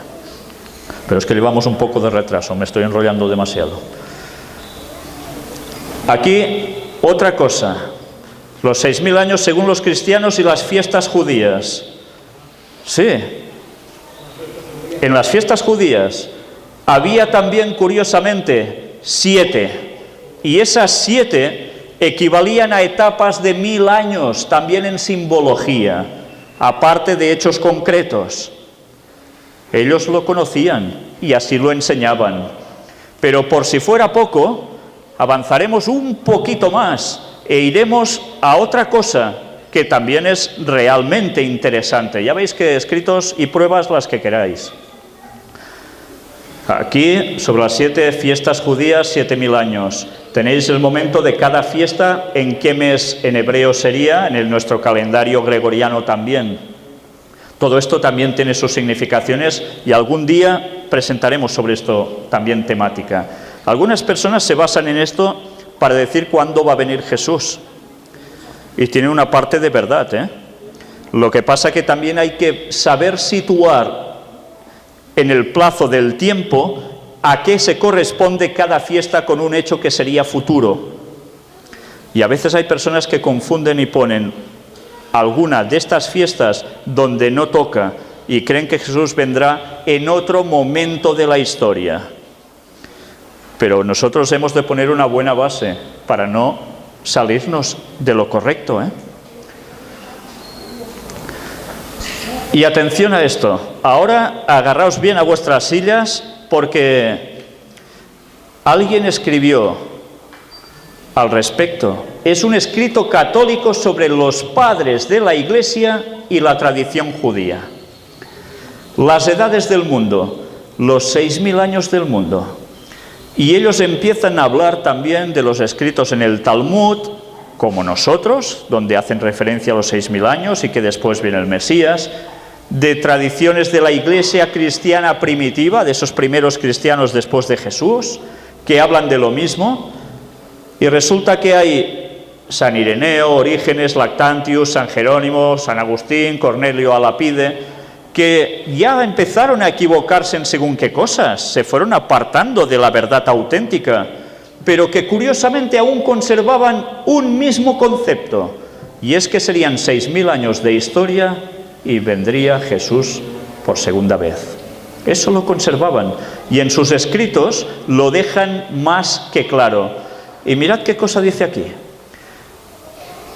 Pero es que llevamos un poco de retraso, me estoy enrollando demasiado. Aquí, otra cosa. Los 6.000 años según los cristianos y las fiestas judías. Sí, en las fiestas judías había también, curiosamente, 7. Y esas 7 equivalían a etapas de 1.000 años, también en simbología, aparte de hechos concretos. Ellos lo conocían y así lo enseñaban. Pero por si fuera poco, avanzaremos un poquito más e iremos a otra cosa que también es realmente interesante. Ya veis que escritos y pruebas las que queráis. Aquí, sobre las 7 fiestas judías, 7.000 años. Tenéis el momento de cada fiesta, en qué mes en hebreo sería, en nuestro calendario gregoriano también. Todo esto también tiene sus significaciones y algún día presentaremos sobre esto también temática. Algunas personas se basan en esto para decir cuándo va a venir Jesús. y tiene una parte de verdad, ¿eh? Lo que pasa que también hay que saber situar en el plazo del tiempo a qué se corresponde cada fiesta con un hecho que sería futuro. Y a veces hay personas que confunden y ponen alguna de estas fiestas donde no toca y creen que Jesús vendrá en otro momento de la historia. Pero nosotros hemos de poner una buena base para no salirnos de lo correcto, ¿eh? Y atención a esto. Ahora agarraos bien a vuestras sillas porque alguien escribió al respecto. Es un escrito católico sobre los padres de la Iglesia y la tradición judía. Las edades del mundo, los 6.000 años del mundo. Y ellos empiezan a hablar también de los escritos en el Talmud, como nosotros, donde hacen referencia a los 6.000 años y que después viene el Mesías, de tradiciones de la Iglesia cristiana primitiva, de esos primeros cristianos después de Jesús, que hablan de lo mismo. Y resulta que hay San Ireneo, Orígenes, Lactantius, San Jerónimo, San Agustín, Cornelio a Lapide, que ya empezaron a equivocarse en según qué cosas, se fueron apartando de la verdad auténtica, pero que curiosamente aún conservaban un mismo concepto, y es que serían 6.000 años de historia y vendría Jesús por segunda vez. Eso lo conservaban, y en sus escritos lo dejan más que claro. Y mirad qué cosa dice aquí.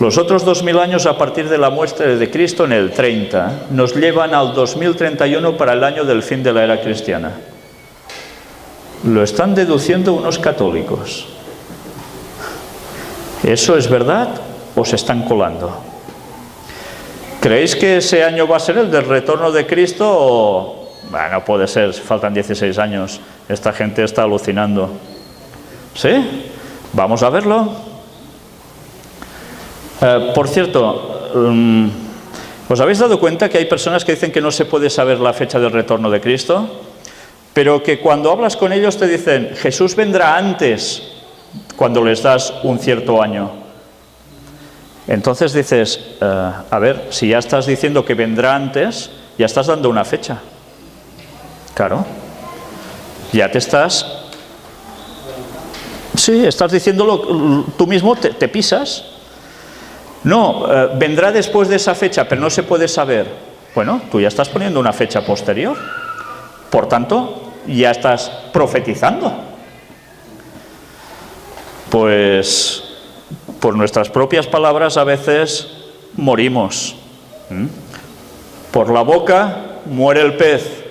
Los otros 2.000 años a partir de la muerte de Cristo en el 30 nos llevan al 2031 para el año del fin de la era cristiana. Lo están deduciendo unos católicos. ¿Eso es verdad o se están colando? ¿Creéis que ese año va a ser el del retorno de Cristo o...? Bueno, puede ser, faltan 16 años. Esta gente está alucinando. ¿Sí? Vamos a verlo. Por cierto, ¿os habéis dado cuenta que hay personas que dicen que no se puede saber la fecha del retorno de Cristo? Pero que cuando hablas con ellos te dicen, Jesús vendrá antes, cuando les das un cierto año. Entonces dices, a ver, si ya estás diciendo que vendrá antes, ya estás dando una fecha. Claro. Ya te estás... Sí, estás diciéndolo, tú mismo te pisas. No, vendrá después de esa fecha, pero no se puede saber. Bueno, tú ya estás poniendo una fecha posterior. Por tanto, ya estás profetizando. Pues, por nuestras propias palabras a veces morimos. Por la boca muere el pez.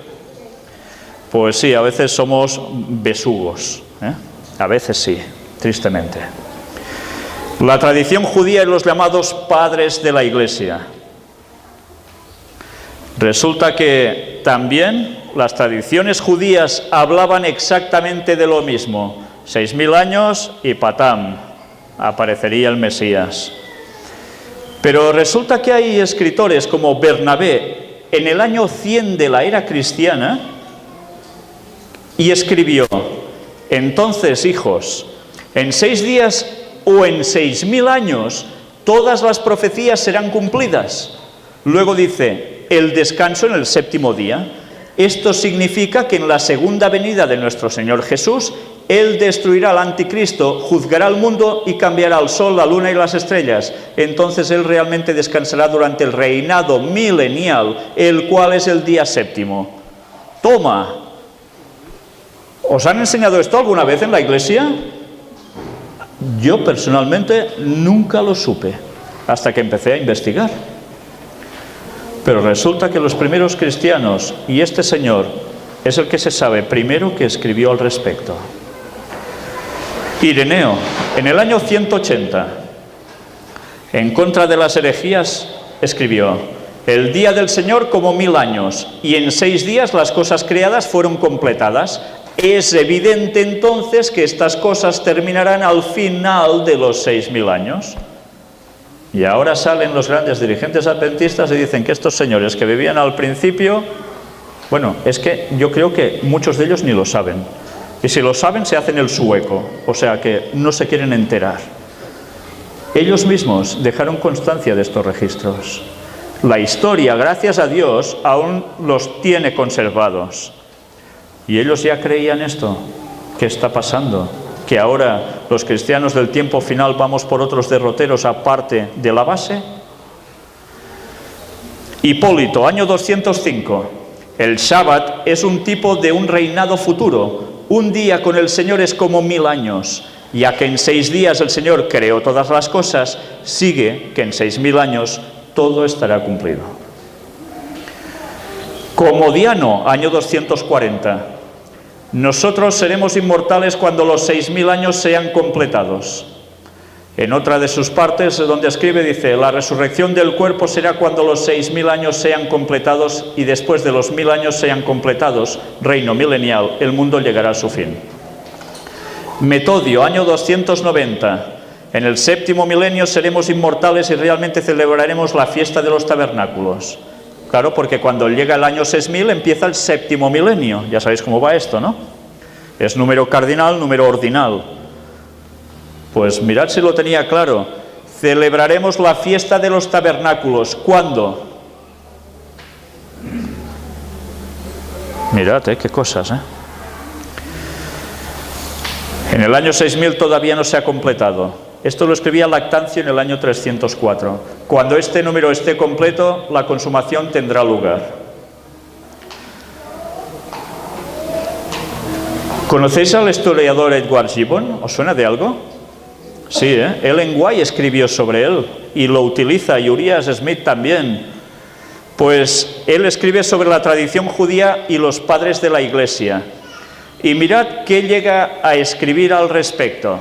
Pues sí, a veces somos besugos, ¿eh? A veces sí, tristemente. La tradición judía y los llamados padres de la Iglesia. Resulta que también las tradiciones judías hablaban exactamente de lo mismo. 6.000 años y patam, aparecería el Mesías. Pero resulta que hay escritores como Bernabé en el año 100 de la era cristiana y escribió: entonces, hijos, en 6 días o en 6.000 años todas las profecías serán cumplidas. Luego dice, el descanso en el 7º día. Esto significa que en la segunda venida de nuestro Señor Jesús, Él destruirá al anticristo, juzgará al mundo y cambiará el sol, la luna y las estrellas. Entonces Él realmente descansará durante el reinado milenial, el cual es el día 7º. Toma. ¿Os han enseñado esto alguna vez en la iglesia? Yo personalmente nunca lo supe, hasta que empecé a investigar. Pero resulta que los primeros cristianos, y este señor es el que se sabe primero que escribió al respecto. Ireneo, en el año 180, en contra de las herejías, escribió: el día del Señor como 1000 años, y en 6 días las cosas creadas fueron completadas. Es evidente entonces que estas cosas terminarán al final de los 6.000 años. Y ahora salen los grandes dirigentes adventistas y dicen que estos señores que vivían al principio, bueno, es que yo creo que muchos de ellos ni lo saben. Y si lo saben, se hacen el sueco, o sea que no se quieren enterar. Ellos mismos dejaron constancia de estos registros. La historia, gracias a Dios, aún los tiene conservados. Y ellos ya creían esto. ¿Qué está pasando? Que ahora los cristianos del tiempo final vamos por otros derroteros aparte de la base. Hipólito, año 205. El Shabbat es un tipo de un reinado futuro. Un día con el Señor es como 1000 años. Ya que en 6 días el Señor creó todas las cosas, sigue que en 6000 años todo estará cumplido. Comodiano, año 240. Nosotros seremos inmortales cuando los 6000 años sean completados. En otra de sus partes, donde escribe, dice: la resurrección del cuerpo será cuando los 6000 años sean completados, y después de los 1000 años sean completados, reino milenial, el mundo llegará a su fin. Metodio, año 290. En el 7º milenio seremos inmortales y realmente celebraremos la fiesta de los tabernáculos. Claro, porque cuando llega el año 6000 empieza el 7º milenio. Ya sabéis cómo va esto, ¿no? Es número cardinal, número ordinal. Pues mirad si lo tenía claro. Celebraremos la fiesta de los tabernáculos. ¿Cuándo? Mirad, qué cosas, En el año 6000 todavía no se ha completado. Esto lo escribía Lactancio en el año 304. Cuando este número esté completo, la consumación tendrá lugar. ¿Conocéis al historiador Edward Gibbon? ¿Os suena de algo? Sí, Ellen White escribió sobre él y lo utiliza, y Urias Smith también. Pues él escribe sobre la tradición judía y los padres de la Iglesia. Y mirad qué llega a escribir al respecto.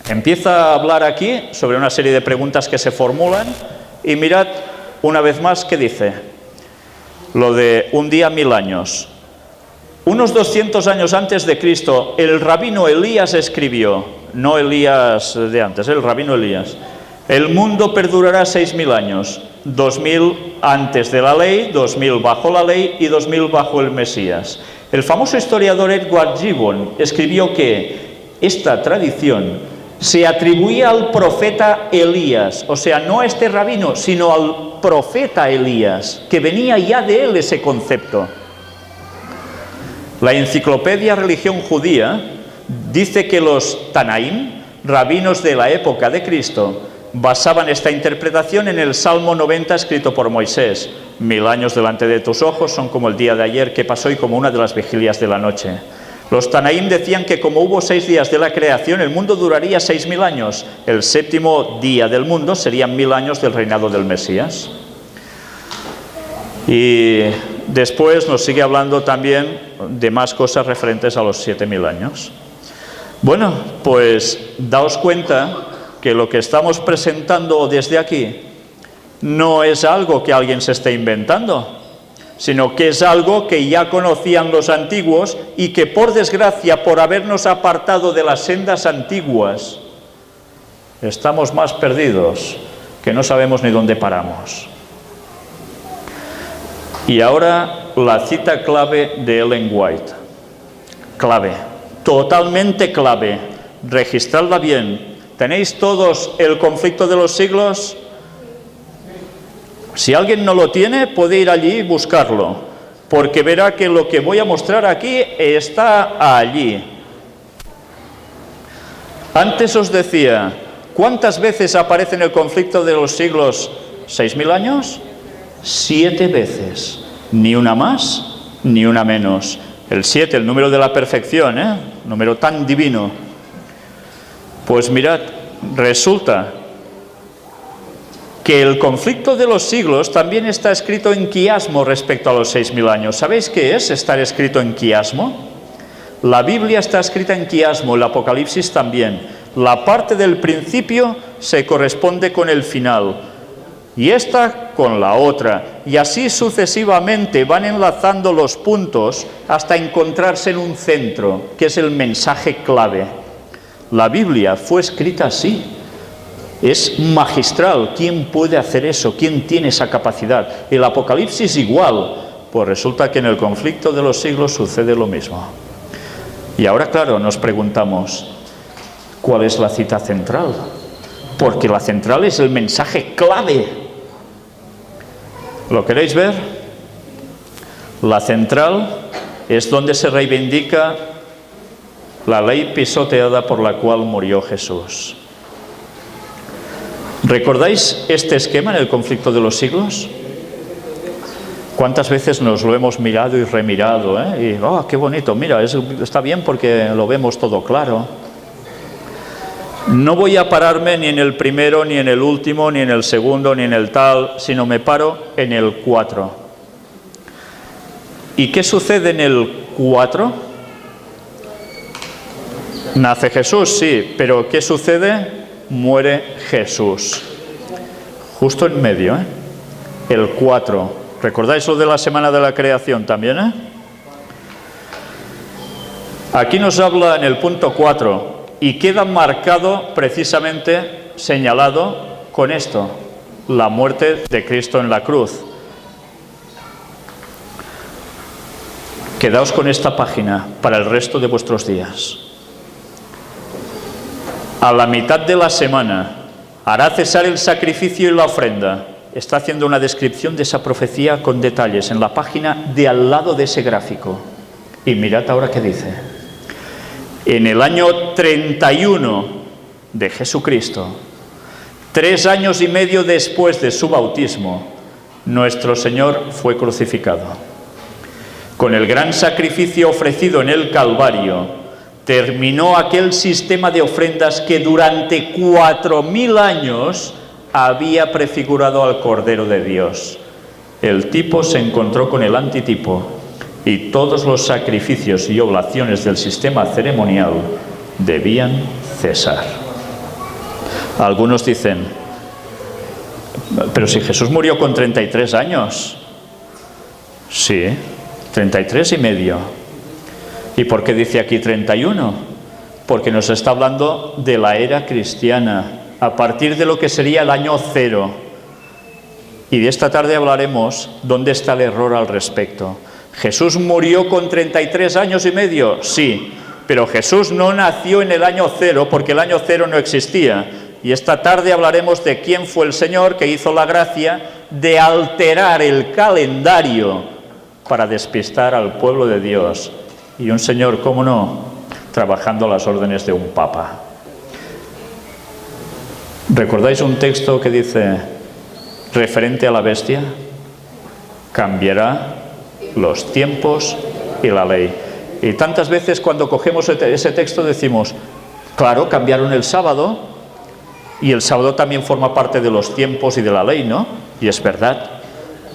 Empieza a hablar aquí sobre una serie de preguntas que se formulan, y mirad una vez más qué dice. Lo de un día 1000 años. Unos 200 años antes de Cristo, el rabino Elías escribió, no Elías de antes, el rabino Elías: el mundo perdurará 6000 años, 2000 antes de la ley, 2000 bajo la ley y 2000 bajo el Mesías. El famoso historiador Edward Gibbon escribió que esta tradición se atribuía al profeta Elías, o sea, no a este rabino, sino al profeta Elías, que venía ya de él ese concepto. La enciclopedia Religión Judía dice que los Tanaim, rabinos de la época de Cristo, basaban esta interpretación en el Salmo 90 escrito por Moisés: 1000 años delante de tus ojos son como el día de ayer que pasó y como una de las vigilias de la noche. Los Tanaim decían que como hubo 6 días de la creación, el mundo duraría 6000 años. El 7º día del mundo serían 1000 años del reinado del Mesías. Y después nos sigue hablando también de más cosas referentes a los 7000 años. Bueno, pues daos cuenta que lo que estamos presentando desde aquí no es algo que alguien se esté inventando, sino que es algo que ya conocían los antiguos y que, por desgracia, por habernos apartado de las sendas antiguas, estamos más perdidos que no sabemos ni dónde paramos. Y ahora la cita clave de Ellen White. Clave, totalmente clave. Registradla bien. ¿Tenéis todos el conflicto de los siglos? Si alguien no lo tiene, puede ir allí y buscarlo, porque verá que lo que voy a mostrar aquí está allí. Antes os decía, ¿cuántas veces aparece en el conflicto de los siglos? ¿6000 años? 7 veces. Ni una más, ni una menos. El 7, el número de la perfección, número tan divino. Pues mirad, resulta que el conflicto de los siglos también está escrito en quiasmo respecto a los 6000 años. ¿Sabéis qué es estar escrito en quiasmo? La Biblia está escrita en quiasmo, el Apocalipsis también. La parte del principio se corresponde con el final, y esta con la otra, y así sucesivamente van enlazando los puntos hasta encontrarse en un centro, que es el mensaje clave. La Biblia fue escrita así. Es magistral. ¿Quién puede hacer eso? ¿Quién tiene esa capacidad? El Apocalipsis igual. Pues resulta que en el conflicto de los siglos sucede lo mismo. Y ahora, claro, nos preguntamos, ¿cuál es la cita central? porque la central es el mensaje clave. ¿Lo queréis ver? La central es donde se reivindica la ley pisoteada por la cual murió Jesús. ¿Recordáis este esquema en el conflicto de los siglos? ¿Cuántas veces nos lo hemos mirado y remirado? Y, ¡oh, qué bonito! Mira, está bien porque lo vemos todo claro. No voy a pararme ni en el primero, ni en el último, ni en el segundo, ni en el tal, sino me paro en el 4. ¿Y qué sucede en el 4? Nace Jesús, sí, pero ¿qué sucede? Muere Jesús. Justo en medio, El 4. ¿Recordáis lo de la semana de la creación también, Aquí nos habla en el punto 4 y queda marcado, precisamente señalado con esto, la muerte de Cristo en la cruz. Quedaos con esta página para el resto de vuestros días. A la mitad de la semana hará cesar el sacrificio y la ofrenda. Está haciendo una descripción de esa profecía con detalles en la página de al lado de ese gráfico. Y mirad ahora qué dice. En el año 31 de Jesucristo, 3 años y medio después de su bautismo, nuestro Señor fue crucificado. Con el gran sacrificio ofrecido en el Calvario, terminó aquel sistema de ofrendas que durante 4000 años había prefigurado al Cordero de Dios. El tipo se encontró con el antitipo y todos los sacrificios y oblaciones del sistema ceremonial debían cesar. Algunos dicen, pero si Jesús murió con 33 años. Sí, 33 y medio. ¿Y por qué dice aquí 31? Porque nos está hablando de la era cristiana, a partir de lo que sería el año 0. Y de esta tarde hablaremos dónde está el error al respecto. ¿Jesús murió con 33 años y medio? Sí, pero Jesús no nació en el año 0 porque el año 0 no existía. Y esta tarde hablaremos de quién fue el Señor que hizo la gracia de alterar el calendario para despistar al pueblo de Dios. Y un Señor, ¿cómo no?, trabajando a las órdenes de un papa. ¿Recordáis un texto que dice, referente a la bestia? Cambiará los tiempos y la ley. Y tantas veces cuando cogemos ese texto decimos, claro, cambiaron el sábado, y el sábado también forma parte de los tiempos y de la ley, ¿no? Y es verdad,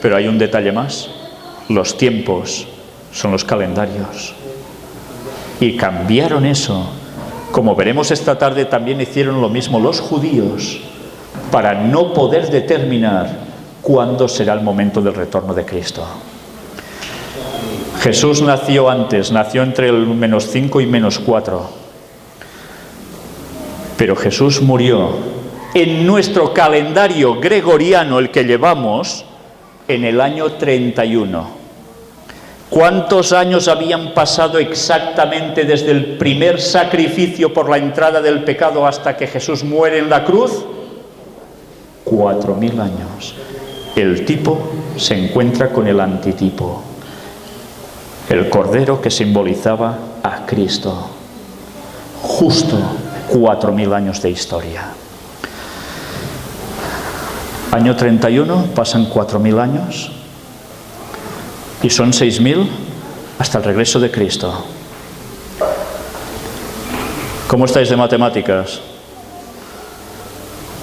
pero hay un detalle más. Los tiempos son los calendarios. Y cambiaron eso. Como veremos esta tarde, también hicieron lo mismo los judíos para no poder determinar cuándo será el momento del retorno de Cristo. Jesús nació antes, nació entre el -5 y -4. Pero Jesús murió en nuestro calendario gregoriano, el que llevamos, en el año 31. ¿Cuántos años habían pasado exactamente desde el primer sacrificio por la entrada del pecado hasta que Jesús muere en la cruz? 4000 años. El tipo se encuentra con el antitipo, el cordero que simbolizaba a Cristo. Justo 4000 años de historia. Año 31, pasan 4000 años. Y son 6000 hasta el regreso de Cristo. ¿Cómo estáis de matemáticas?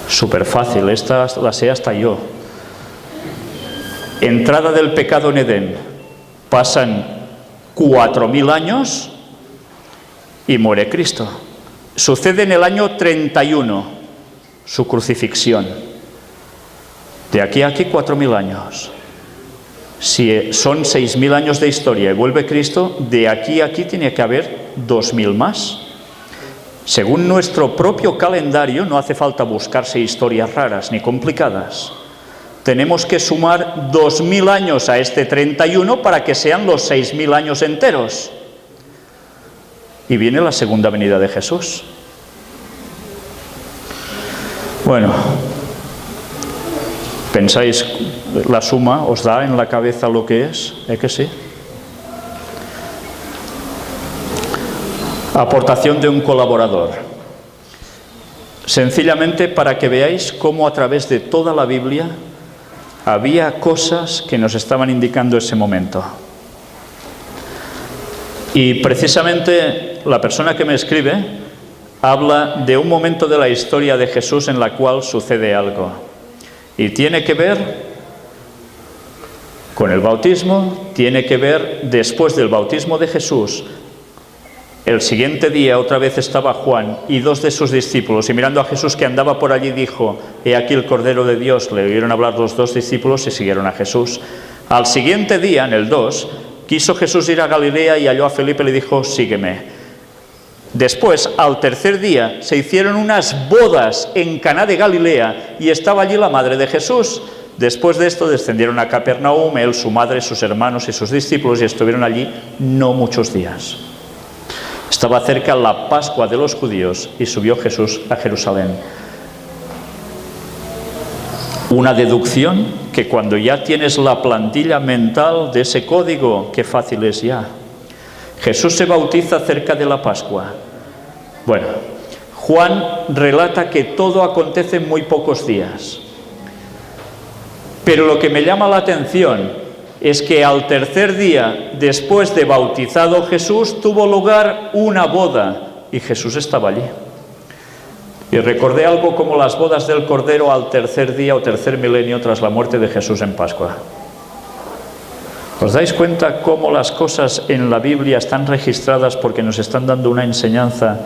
Súper fácil, esta la sé hasta yo. Entrada del pecado en Edén. Pasan 4000 años y muere Cristo. Sucede en el año 31, su crucifixión. De aquí a aquí 4000 años. Si son 6000 años de historia y vuelve Cristo, de aquí a aquí tiene que haber 2000 más. Según nuestro propio calendario, no hace falta buscarse historias raras ni complicadas. Tenemos que sumar 2000 años a este 31 para que sean los 6000 años enteros. Y viene la segunda venida de Jesús. Bueno, ¿pensáis la suma os da en la cabeza lo que es? Que sí. Aportación de un colaborador. Sencillamente para que veáis cómo a través de toda la Biblia había cosas que nos estaban indicando ese momento. Y precisamente la persona que me escribe habla de un momento de la historia de Jesús en la cual sucede algo. Y tiene que ver con el bautismo, tiene que ver después del bautismo de Jesús. El siguiente día otra vez estaba Juan y 2 de sus discípulos, y mirando a Jesús que andaba por allí dijo: he aquí el Cordero de Dios. Le oyeron hablar los 2 discípulos y siguieron a Jesús. Al siguiente día, en el 2, quiso Jesús ir a Galilea y halló a Felipe y le dijo: sígueme. Después, al tercer día, se hicieron unas bodas en Caná de Galilea y estaba allí la madre de Jesús. Después de esto descendieron a Capernaum, él, su madre, sus hermanos y sus discípulos, y estuvieron allí no muchos días. Estaba cerca la Pascua de los judíos y subió Jesús a Jerusalén. Una deducción que cuando ya tienes la plantilla mental de ese código, qué fácil es ya. Jesús se bautiza cerca de la Pascua. Bueno, Juan relata que todo acontece en muy pocos días. Pero lo que me llama la atención es que al tercer día, después de bautizado Jesús, tuvo lugar una boda y Jesús estaba allí. Y recordé algo como las bodas del Cordero al tercer día o tercer milenio tras la muerte de Jesús en Pascua. ¿Os dais cuenta cómo las cosas en la Biblia están registradas porque nos están dando una enseñanza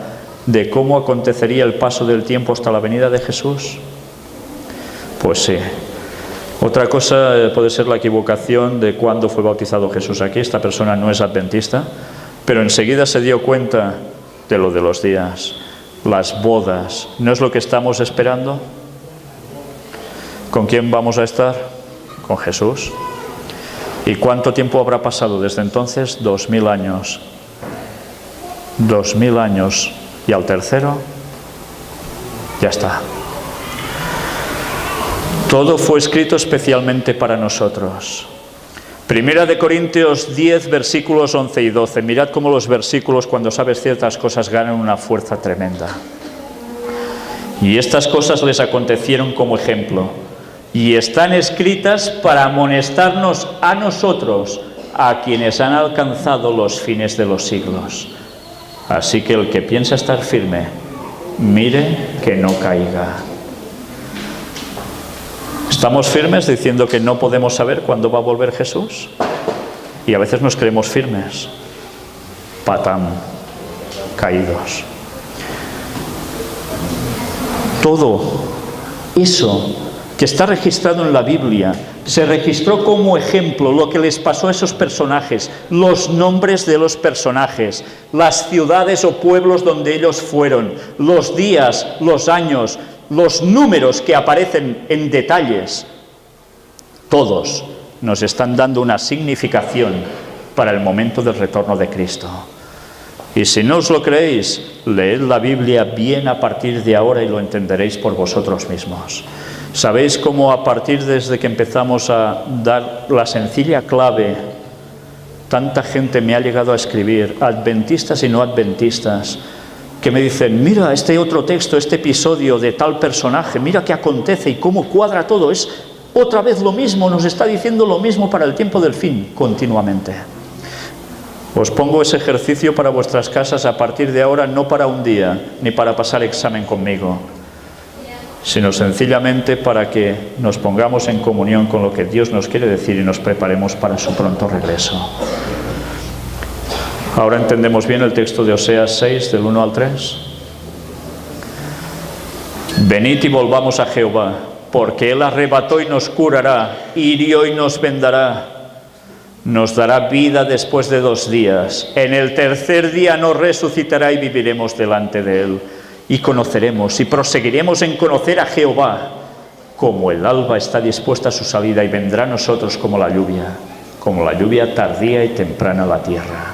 de cómo acontecería el paso del tiempo hasta la venida de Jesús? Pues sí. Otra cosa puede ser la equivocación de cuándo fue bautizado Jesús aquí. Esta persona no es adventista, pero enseguida se dio cuenta de lo de los días. Las bodas, ¿no es lo que estamos esperando? ¿Con quién vamos a estar? Con Jesús. ¿Y cuánto tiempo habrá pasado desde entonces? 2000 años. 2000 años. Y al tercero, ya está. Todo fue escrito especialmente para nosotros. Primera de Corintios 10, versículos 11 y 12. Mirad cómo los versículos, cuando sabes ciertas cosas, ganan una fuerza tremenda. Y estas cosas les acontecieron como ejemplo, y están escritas para amonestarnos a nosotros, a quienes han alcanzado los fines de los siglos. Así que el que piensa estar firme, mire que no caiga. ¿Estamos firmes diciendo que no podemos saber cuándo va a volver Jesús? Y a veces nos creemos firmes. Patán, caídos. Todo eso que está registrado en la Biblia se registró como ejemplo lo que les pasó a esos personajes, los nombres de los personajes, las ciudades o pueblos donde ellos fueron, los días, los años, los números que aparecen en detalles. Todos nos están dando una significación para el momento del retorno de Cristo. Y si no os lo creéis, leed la Biblia bien a partir de ahora y lo entenderéis por vosotros mismos. ¿Sabéis cómo a partir desde que empezamos a dar la sencilla clave, tanta gente me ha llegado a escribir, adventistas y no adventistas, que me dicen: mira este otro texto, este episodio de tal personaje, mira qué acontece y cómo cuadra todo, es otra vez lo mismo, nos está diciendo lo mismo para el tiempo del fin, continuamente. Os pongo ese ejercicio para vuestras casas a partir de ahora, no para un día, ni para pasar examen conmigo, sino sencillamente para que nos pongamos en comunión con lo que Dios nos quiere decir y nos preparemos para su pronto regreso. Ahora entendemos bien el texto de Oseas 6, del 1 al 3. Venid y volvamos a Jehová, porque Él arrebató y nos curará, hirió y nos vendará. Nos dará vida después de 2 días. En el tercer día nos resucitará y viviremos delante de Él. Y conoceremos y proseguiremos en conocer a Jehová, como el alba está dispuesta a su salida y vendrá a nosotros como la lluvia tardía y temprana a la tierra.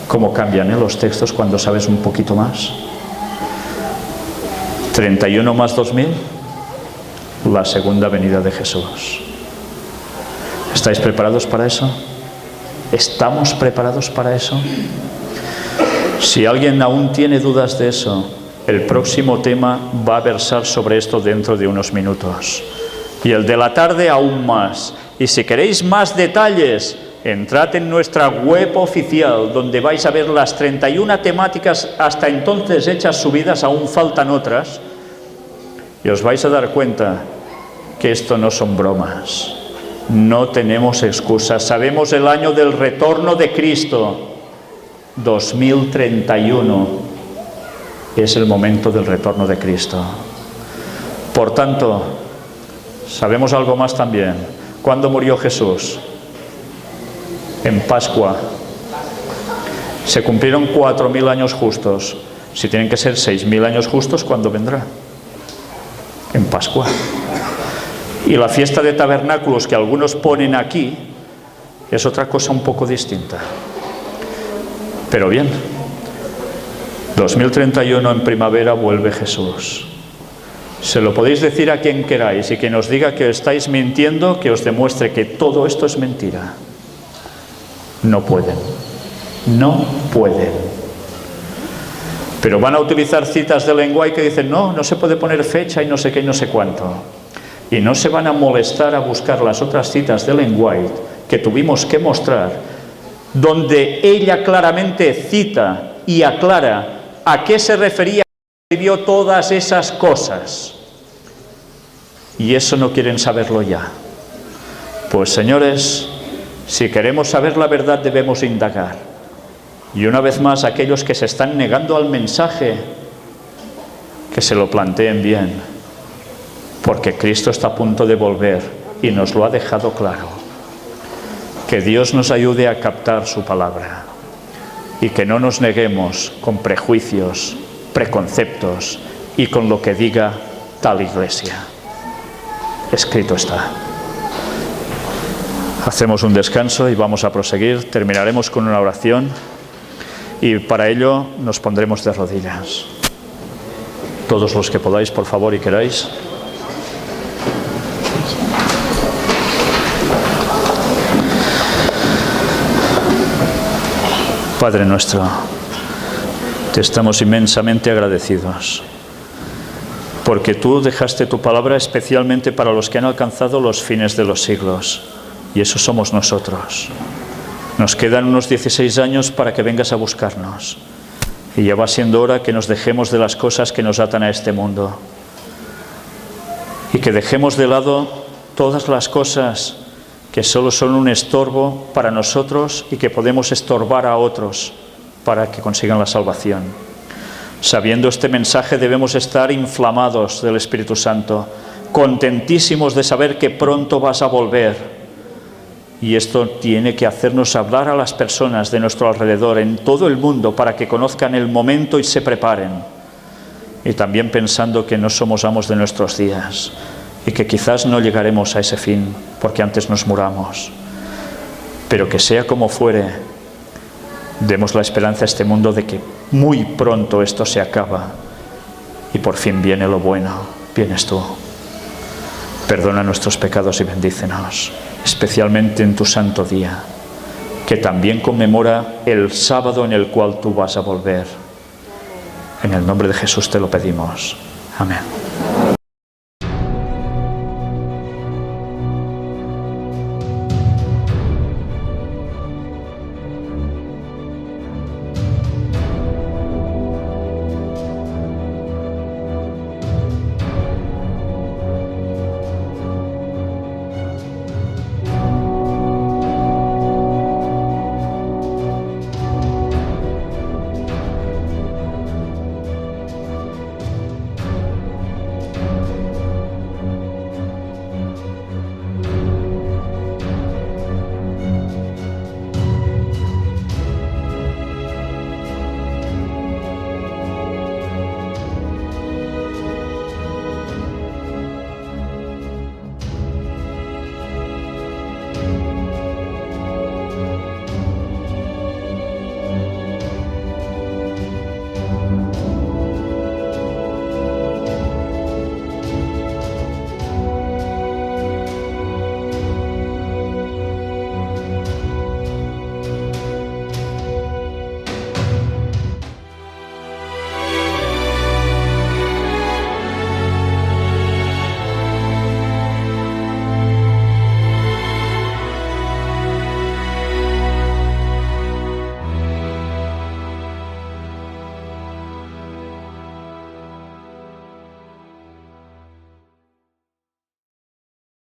¿Cómo cambian los textos cuando sabes un poquito más? 31 más 2000, la segunda venida de Jesús. ¿Estáis preparados para eso? ¿Estamos preparados para eso? Si alguien aún tiene dudas de eso, el próximo tema va a versar sobre esto dentro de unos minutos. Y el de la tarde aún más. Y si queréis más detalles, entrad en nuestra web oficial, donde vais a ver las 31 temáticas hasta entonces hechas subidas, aún faltan otras, y os vais a dar cuenta que esto no son bromas. No tenemos excusas. Sabemos el año del retorno de Cristo. 2031 es el momento del retorno de Cristo. Por tanto, sabemos algo más también. ¿Cuándo murió Jesús? En Pascua. Se cumplieron 4000 años justos. Si tienen que ser 6000 años justos, ¿cuándo vendrá? En Pascua. Y la fiesta de tabernáculos que algunos ponen aquí es otra cosa un poco distinta. Pero bien, 2031 en primavera vuelve Jesús. Se lo podéis decir a quien queráis, y quien os diga que estáis mintiendo, que os demuestre que todo esto es mentira. No pueden. No pueden. Pero van a utilizar citas de lenguaje que dicen, no se puede poner fecha y no sé qué y no sé cuánto. Y no se van a molestar a buscar las otras citas de Ellen White que tuvimos que mostrar, donde ella claramente cita y aclara a qué se refería cuando escribió todas esas cosas. Y eso no quieren saberlo ya. Pues señores, si queremos saber la verdad debemos indagar. Y una vez más, aquellos que se están negando al mensaje, que se lo planteen bien. Porque Cristo está a punto de volver y nos lo ha dejado claro. Que Dios nos ayude a captar su palabra y que no nos neguemos con prejuicios, preconceptos y con lo que diga tal iglesia. Escrito está. Hacemos un descanso y vamos a proseguir. Terminaremos con una oración y para ello nos pondremos de rodillas. Todos los que podáis, por favor, y queráis. Padre nuestro, te estamos inmensamente agradecidos porque tú dejaste tu palabra especialmente para los que han alcanzado los fines de los siglos, y eso somos nosotros. Nos quedan unos 16 años para que vengas a buscarnos, y ya va siendo hora que nos dejemos de las cosas que nos atan a este mundo y que dejemos de lado todas las cosas que solo son un estorbo para nosotros y que podemos estorbar a otros para que consigan la salvación. Sabiendo este mensaje debemos estar inflamados del Espíritu Santo, contentísimos de saber que pronto vas a volver. Y esto tiene que hacernos hablar a las personas de nuestro alrededor en todo el mundo para que conozcan el momento y se preparen. Y también pensando que no somos amos de nuestros días y que quizás no llegaremos a ese fin porque antes nos muramos. Pero que sea como fuere, demos la esperanza a este mundo de que muy pronto esto se acaba y por fin viene lo bueno, vienes tú. Perdona nuestros pecados y bendícenos, especialmente en tu santo día, que también conmemora el sábado en el cual tú vas a volver. En el nombre de Jesús te lo pedimos. Amén.